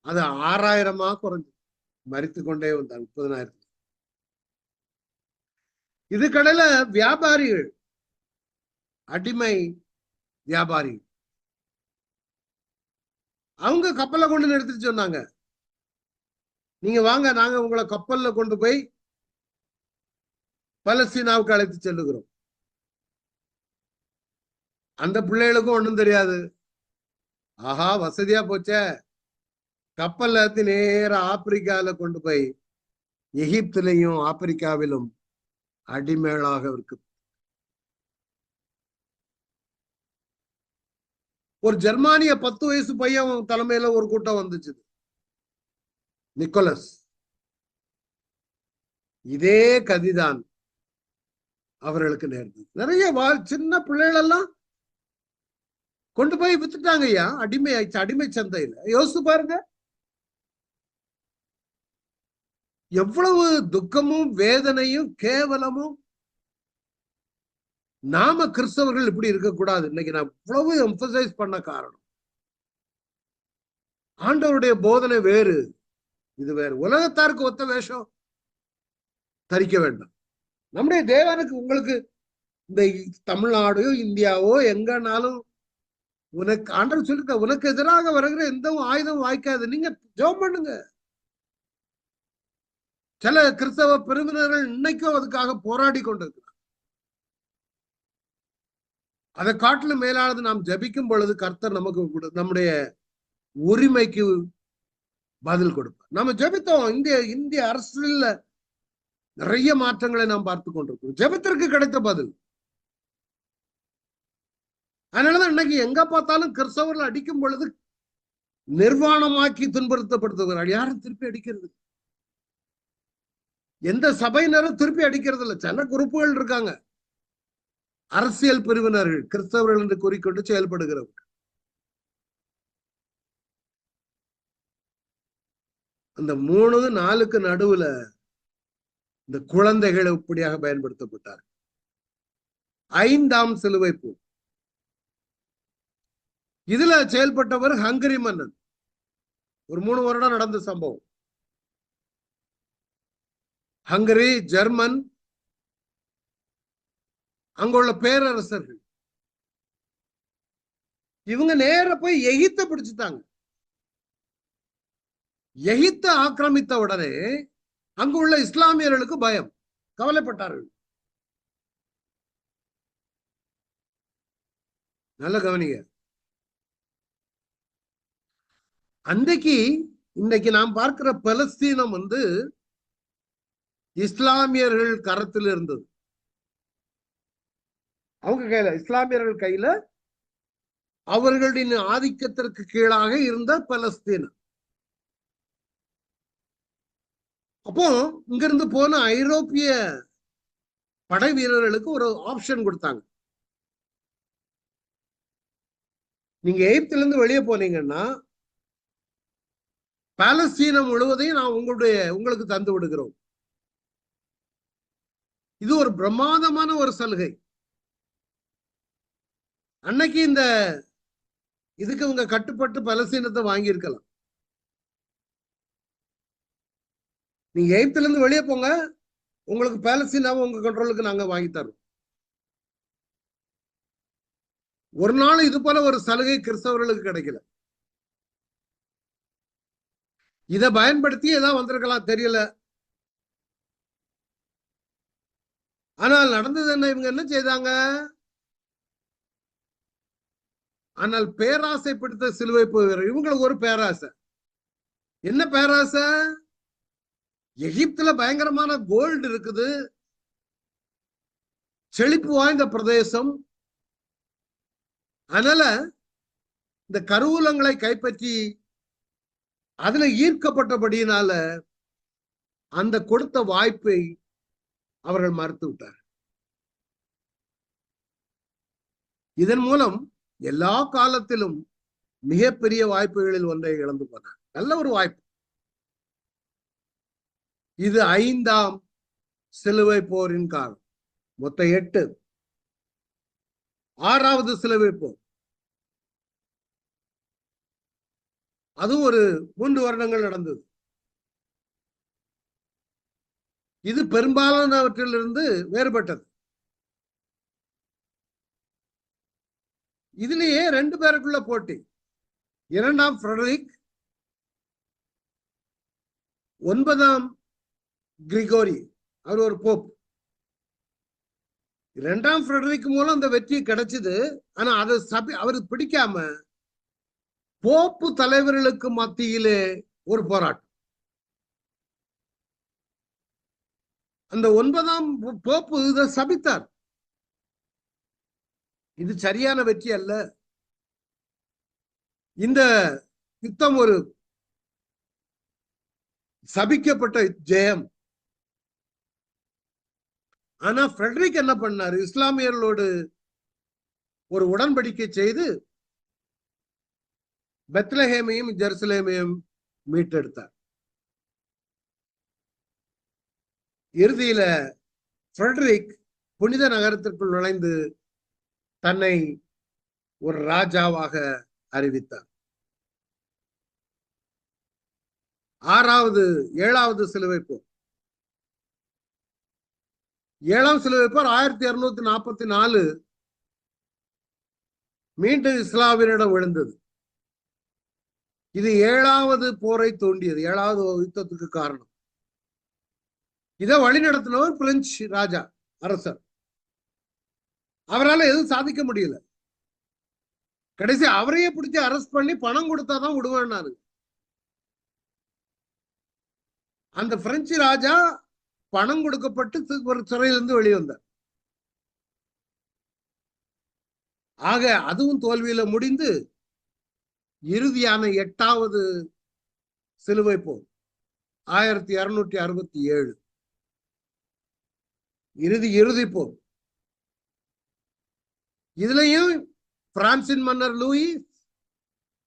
அது 6,000 குறைஞ்சு மரித்து கொண்டே வந்தாங்க. 30,000. இது கடையில வியாபாரிகள், அடிமை வியாபாரி, அவங்க கப்பலை கொண்டு நிறுத்திட்டு சொன்னாங்க, நீங்க வாங்க, நாங்க உங்களை கப்பல்ல கொண்டு போய் பலஸ்தீனாவுக்கு அழைத்து செல்லுகிறோம். அந்த பிள்ளைகளுக்கும் ஒண்ணும் தெரியாது. ஆஹா, வசதியா போச்சே, கப்பல்ல நேர ஆப்பிரிக்கால கொண்டு போய் எகிப்திலையும் ஆப்பிரிக்காவிலும் அடிமைகளாக இருக்கு. ஒரு ஜெர்மானிய 10 வயசு பையன் தலைமையில ஒரு கூட்டம் வந்துச்சு, நிக்கோலஸ். இதே கதிதான் அவர்களுக்கு நேர்ந்தது. நிறைய சின்ன பிள்ளைகள் எல்லாம் கொண்டு போய் வித்துட்டாங்க ஐயா, அடிமை ஆயிடுச்சு, அடிமை சந்தையில. யோசிச்சு பாருங்க, எவ்வளவு துக்கமும் வேதனையும் கேவலமும். நாம கிறிஸ்தவர்கள் இப்படி இருக்கக்கூடாது. இன்னைக்கு நான் இவ்வளவு எம்பசைஸ் பண்ண காரணம், ஆண்டவருடைய போதனை வேறு, இது வேறு. உலகத்தாருக்கு ஒத்த வேஷம் தரிக்க வேண்டாம். நம்முடைய தேவனுக்கு, உங்களுக்கு இந்த தமிழ்நாடோ இந்தியாவோ எங்கனாலும் உனக்கு ஆண்டவர் சொல்லிருக்க, உனக்கு எதிராக வருகிற எந்த ஆயுதம் வாய்க்காது, நீங்க ஜெபம் பண்ணுங்க. சில கிறிஸ்தவ பிரிவினர்கள் இன்னைக்கும் அதுக்காக போராடி கொண்டிருக்கிறார். அதை காட்டிலும் மேலானது நாம் ஜபிக்கும் பொழுது கர்த்தர் நமக்கு நம்முடைய உரிமைக்கு பதில் கொடுப்பார். நம்ம ஜபித்தோம், இந்திய அரசியல்ல நிறைய மாற்றங்களை நாம் பார்த்து கொண்டிருக்கிறோம், ஜெபத்திற்கு கிடைத்த பதில். அதனாலதான் இன்னைக்கு எங்க பார்த்தாலும் கிறிஸ்தவர்கள் அடிக்கும் பொழுது நிர்வாணமாக்கி துன்புறுத்தப்படுத்துகிறார். யாரும் திருப்பி அடிக்கிறது, எந்த சபையினரும் திருப்பி அடிக்கிறது இல்லை. சில குரூப்புகள் இருக்காங்க, அரசியல் பிரிவினர்கள், கிறிஸ்தவர்கள் என்று கூறிக்கொண்டு செயல்படுகிறவர்கள். அந்த 3-4க்கு நடுவுல இந்த குழந்தைகள் இப்படியாக பயன்படுத்தப்பட்டார். 5ஆம் சிலுவை பூ. இதுல செயல்பட்டவர் ஹங்கரி மன்னன். ஒரு 3 வருடம் நடந்த சம்பவம். ஹங்கரி, ஜெர்மன், அங்குள்ள பேரரசர்கள் இவங்க நேர போய் எகிப்தை பிடிச்சுட்டாங்க. எகிப்தை ஆக்கிரமித்த உடனே அங்கு உள்ள இஸ்லாமியர்களுக்கு பயம், கவலைப்பட்டார்கள். நல்ல கவனிங்க, அன்றைக்கு இன்னைக்கு நாம் பார்க்கிற பலஸ்தீனம் இஸ்லாமியர்கள் கரத்தில் இருந்தது. அவங்க கையில, இஸ்லாமியர்கள் கையில, அவர்களின் ஆதிக்கத்திற்கு கீழாக இருந்த பலஸ்தீனம். அப்போ இங்கிருந்து போன ஐரோப்பிய படை வீரர்களுக்கு ஒரு ஆப்ஷன் கொடுத்தாங்க. நீங்க எகிப்துல இருந்து வெளியே போனீங்கன்னா பாலஸ்தீனம் முழுவதையும் நான் உங்களுக்கு தந்து விடுகிறோம். இது ஒரு பிரம்மாண்டமான ஒரு சலுகை. அன்னைக்கு இதுக்கு இவங்க கட்டுப்பட்டு பலஸ்தீனத்தை வாங்கியிருக்கலாம். நீங்க எகிப்துல இருந்து வெளியே போங்க, உங்களுக்கு பாலஸ்தீனாவை உங்க கண்ட்ரோலுக்கு நாங்க வாங்கி தரோம். ஒரு நாள் இது போல ஒரு சலுகை கிறிஸ்தவர்களுக்கு கிடைக்கல. இதை பயன்படுத்தி ஏதாவது வந்திருக்கலாம், தெரியல. ஆனால் நடந்தது என்ன? இவங்க என்ன செய்தாங்க? ஆனால் பேராசை பிடித்த சிலுவை போகிறார். இவங்களுக்கு ஒரு பேராசை. என்ன பேராசை? எகிப்துல பயங்கரமான கோல்டு இருக்குது, செழிப்பு வாய்ந்த பிரதேசம். அதனால இந்த கருவூலங்களை கைப்பற்றி அதுல ஈர்க்கப்பட்டபடியினால அந்த கொடுத்த வாய்ப்பை அவர்கள் மறுத்து விட்டார். இதன் மூலம் எல்லா காலத்திலும் மிகப்பெரிய வாய்ப்புகளில் ஒன்றை இழந்து போனார். நல்ல ஒரு வாய்ப்பு. இது 5ஆம் சிலுவை போரின் காலம். மொத்த 8. 6வது சிலுவை போர், அதுவும் ஒரு 3 வருடங்கள் நடந்தது. இது பெரும்பாலானவற்றிலிருந்து வேறுபட்டது. இதுலயே 2 பேருக்குள்ள போட்டி. 2ஆம் ஃபிரெடரிக், 9ஆம் கிரிகோரி. அவர் ஒரு போப். 2ஆம் ஃபிரெடரிக் மூலம் அந்த வெற்றி கிடைச்சது. ஆனா அதை அவருக்கு பிடிக்காம போப்பு தலைவர்களுக்கு மத்தியிலே ஒரு போராட்டம். அந்த 9ஆம் போப்பு இதை சபித்தார். இது சரியான வெற்றி அல்ல, இந்த யுத்தம் ஒரு சபிக்கப்பட்ட ஜெயம். ஆனா ஃபிரெடரிக் என்ன பண்ணாரு? இஸ்லாமியர்களோடு ஒரு உடன்படிக்கை செய்து பெத்லஹேமையும் ஜெருசலேமையும் மீட்டெடுத்தார். இறுதியில ஃபிரெடரிக் புனித நகரத்திற்குள் நுழைந்து தன்னை ஒரு ராஜாவாக அறிவித்தார். 7வது சிலுவை போர். 7ஆம் சிலுவை போர் 1244 மீண்டும் இஸ்லாமியரிடம் விழுந்தது. இது 7வது போரை தூண்டியது, 7வது யுத்தத்துக்கு காரணம். இதை வழிநடத்தினவர் பிரெஞ்சு ராஜா, அரசர். அவரால் எதுவும் சாதிக்க முடியல. கடைசி அவரையே பிடிச்சி அரெஸ்ட் பண்ணி பணம் கொடுத்தாதான் விடுவேன்னாரு. அந்த பிரெஞ்சு ராஜா பணம் கொடுக்கப்பட்டு ஒரு சிறையிலிருந்து வெளிவந்தார். ஆக அதுவும் தோல்வியில முடிந்து இறுதியான 8வது சிலுவை போர் 1267 இறுதி போர். இதுலயும் பிரான்சின் மன்னர் லூயி,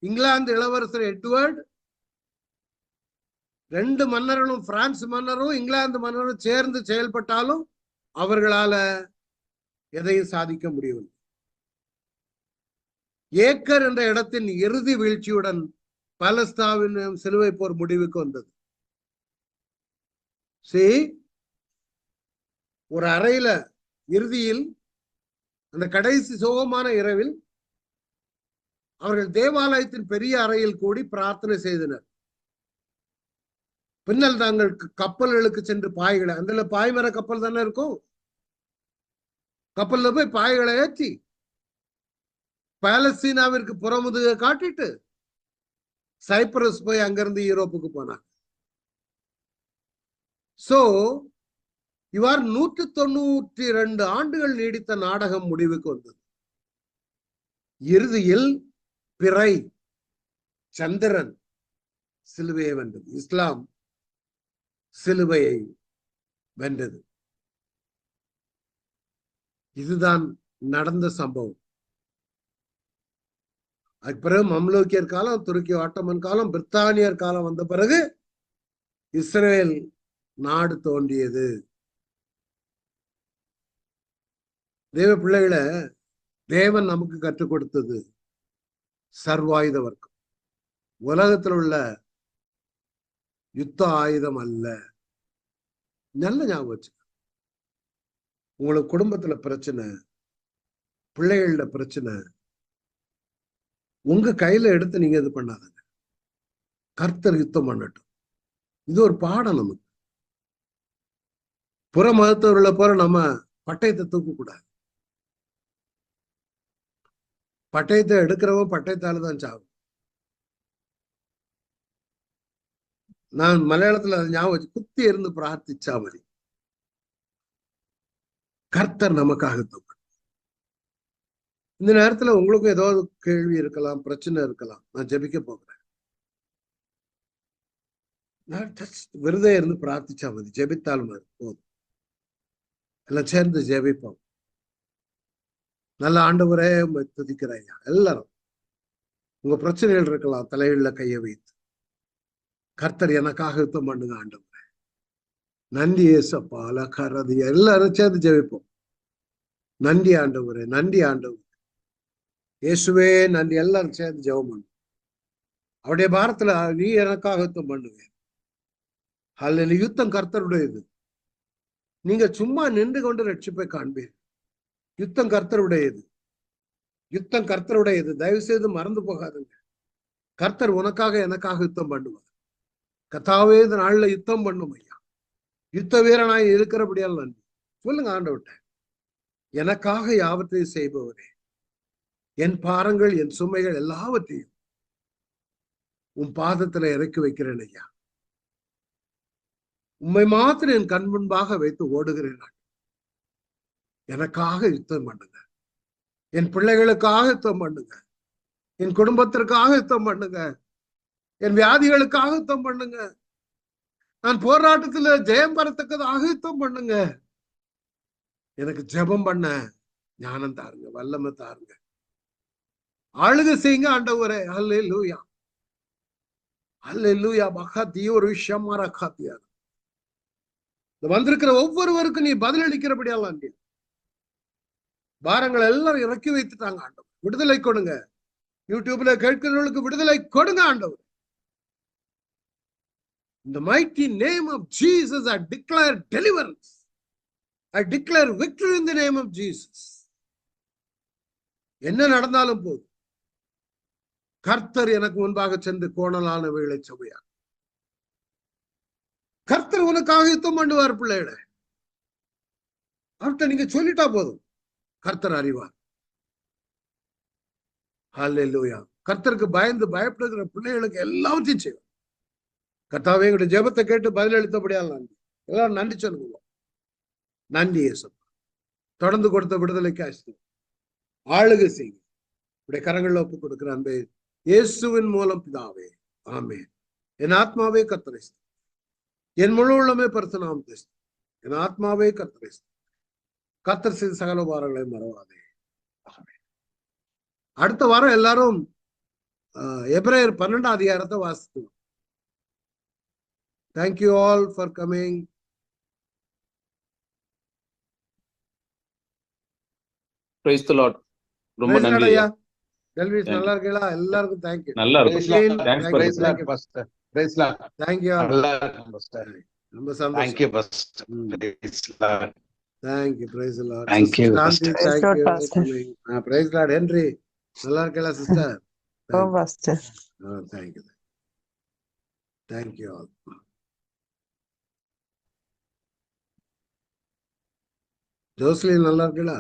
இங்கிலாந்து இளவரசர் எட்வர்ட், 2 மன்னர்களும், பிரான்ஸ் மன்னரும் இங்கிலாந்து மன்னரும் சேர்ந்து செயல்பட்டாலும் அவர்களால எதையும் சாதிக்க முடியவில்லை. ஏக்கர் என்ற இடத்தின் இறுதி வீழ்ச்சியுடன் பாலஸ்தீனம் சிலுவை போர் முடிவுக்கு வந்தது. ஒரு அறையில இறுதியில் அந்த கடைசி சோகமான இரவில் அவர்கள் தேவாலயத்தின் பெரிய அறையில் கூடி பிரார்த்தனை செய்தனர். பின்னல் தாங்கள் கப்பல்களுக்கு சென்று பாய்களை, அந்த பாய்மர கப்பல் தானே இருக்கும், கப்பல்ல போய் பாய்களை ஏற்றி பாலஸ்தீனாவிற்கு புறமுதுக காட்டிட்டு சைப்ரஸ் போய் அங்கிருந்து யூரோப்புக்கு போனார். சோ இவ்வாறு 192 ஆண்டுகள் நீடித்த நாடகம் முடிவுக்கு வந்தது. இறுதியில் பிறை, சந்திரன் சிலுவையை வென்றது. இஸ்லாம் சிலுவையை வென்றது. இதுதான் நடந்த சம்பவம். அதுக்கு பிறகு மம்லூக்கியர் காலம், துருக்கி ஆட்டோமன் காலம், பிரித்தானியர் காலம் வந்த பிறகு இஸ்ரேல் நாடு தோன்றியது. தேவ பிள்ளைகளை தேவன் நமக்கு கற்றுக் கொடுத்தது சர்வாயுத வர்க்கம். உலகத்தில் உள்ள யுத்த ஆயுதம் அல்ல. நல்ல ஞாபகம் வச்சு. உங்களுக்கு குடும்பத்துல பிரச்சனை, பிள்ளைகள பிரச்சனை, உங்க கையில எடுத்து நீங்க இது பண்ணாதங்க. கர்த்தர் யுத்தம் பண்ணட்டும். இது ஒரு பாடம் நமக்கு. புற மதத்தவர்களை போற நம்ம பட்டயத்தை தூக்க கூடாது. பட்டயத்தை எடுக்கிறவன் பட்டயத்தால தான் சாகும். நான் மலையாளத்துல ஞாபகம் வச்சு, குத்தி இருந்து பிரார்த்திச்சா மதி. கர்த்தர் நமக்காக யுத்தம். இந்த நேரத்துல உங்களுக்கும் ஏதாவது கேள்வி இருக்கலாம், பிரச்சனை இருக்கலாம். நான் ஜெபிக்க போகிறேன். நான் விருதே இருந்து பிரார்த்திச்சா மதி. ஜெபித்தாலும் போதும். எல்லாம் சேர்ந்து ஜெபிப்போம். நல்ல ஆண்டவரே துதிக்கிறாயா. எல்லாரும் உங்க பிரச்சனைகள் இருக்கலாம், தலையில கையை வைத்து கர்த்தர் எனக்காக யுத்தம் பண்ணுங்க ஆண்டவரே. நன்றி ஏசப்பா, அலக்கரதி. எல்லாரும் சேர்ந்து ஜெபிப்போம். நன்றி ஆண்டவரே, நன்றி ஆண்டவர் இயேசுவே, நன்றி. எல்லாரும் சேர்ந்து ஜெபம் பண்ணும். அவருடைய பாரத்துல நீ எனக்காக யுத்தம் பண்ணுவேன். அல்ல, யுத்தம் கர்த்தருடையது. நீங்க சும்மா நின்று கொண்டு ரட்சிப்பை காண்பீர். யுத்தம் கர்த்தருடையது. யுத்தம் கர்த்தருடையது. தயவு செய்து மறந்து போகாதுங்க. கர்த்தர் உனக்காக எனக்காக யுத்தம் பண்ணுவார். கர்த்தாவே இந்த நாள்ல யுத்தம் பண்ணும் ஐயா. யுத்த வீரனாய் இருக்கிறபடியால் நன்றி சொல்லுங்க ஆண்டவர்ட்ட. எனக்காக யாவற்றையும் செய்பவரே, என் பாரங்கள், என் சுமைகள் எல்லாவற்றையும் உன் பாதத்துல இறக்கி வைக்கிறேன் ஐயா. உண்மை மாத்திரம் என் கண் முன்பாக வைத்து ஓடுகிறேன். எனக்காக யுத்தம் பண்ணுங்க. என் பிள்ளைகளுக்காக யுத்தம் பண்ணுங்க. என் குடும்பத்திற்காக யுத்தம் பண்ணுங்க. என் வியாதிகளுக்காக யுத்தம் பண்ணுங்க. நான் போராட்டத்துல ஜெயம் பெறத்தக்கதாக யுத்தம் பண்ணுங்க. எனக்கு ஜெபம் பண்ண ஞானம் தாருங்க, வல்லமை தாருங்க. ஆளுக செய்யுங்க ஆண்டவரே. அல்லேலூயா, அல்லேலூயா. மகாத்திய ஒரு விஷயம் ரகாத்தியா. வந்திருக்கிற ஒவ்வொருவருக்கும் நீ பதிலளிக்கிறபடியால் நன்றி. பாரங்கள் எல்லாரும் இறக்கி வைத்துட்டாங்க ஆண்டவர். விடுதலை கொடுங்க. யூடியூப்ல கேட்கிறவர்களுக்கு விடுதலை கொடுங்க ஆண்டவர். In the mighty name of Jesus, I declare deliverance. I declare victory in the name of Jesus. என்ன நடந்தாலும் போதும், கர்த்தர் எனக்கு முன்பாக சென்று கோணலான வேளை சபையா. கர்த்தர் உனக்காக யுத்தம் பண்ணுவார் பிள்ளைகள. அவர்கிட்ட நீங்க சொல்லிட்டா போதும், கர்த்தர் அறிவார். ஹல்லேலூயா. கர்த்தருக்கு பயந்து பயப்படுகிற பிள்ளைகளுக்கு எல்லாவற்றையும் செய்வார். கர்த்தாவே, எங்களுடைய ஜெபத்தை கேட்டு பதிலளித்தபடியால் நன்றி. எல்லாரும் நன்றி சொல்லுவோம். நன்றி இயேசுப்பா. தொடர்ந்து கொடுத்த விடுதலைக்கு ஆசீர்வாதம். ஆளுகை செய்யுங்க. உடைய கரங்களில் ஒப்புக் கொடுக்கிற அன்பே இயேசுவின் மூலம் பிதாவே, ஆமென். என் ஆத்மாவே கர்த்தரை ஸ்தோத்திரி. என் முழு உள்ளமே பரிசுத்தநாமத்தை ஸ்தோத்திரி. என் ஆத்மாவே கர்த்தரை ஸ்தோத்திரி. கர்த்தர் செய்த சகல வாரங்களை மறவாதே. அடுத்த வாரம் எல்லாரும் எபிரேயர் 12ஆம் அதிகாரத்தை வாசிக்கணும். Thank you all for coming. Praise the Lord. ரொம்ப நன்றி ஐயா. டெல்விஸ் நல்லா இருக்கீங்களா? எல்லாருக்கும் thank you. நல்லா இருக்கு. Thanks for praise Lord pastor. Praise Lord. Thank you all. நல்லா இருக்கு pastor. ரொம்ப சந்தோஷம். Thank you pastor. Praise Lord. Thank you. Praise the Lord. Thank you pastor. Thank you for coming. Praise Lord. Henry நல்லா இருக்கீங்களா sister? Oh pastor. Oh, thank you. Thank you all. Joslin நல்லா இருக்கீங்களா?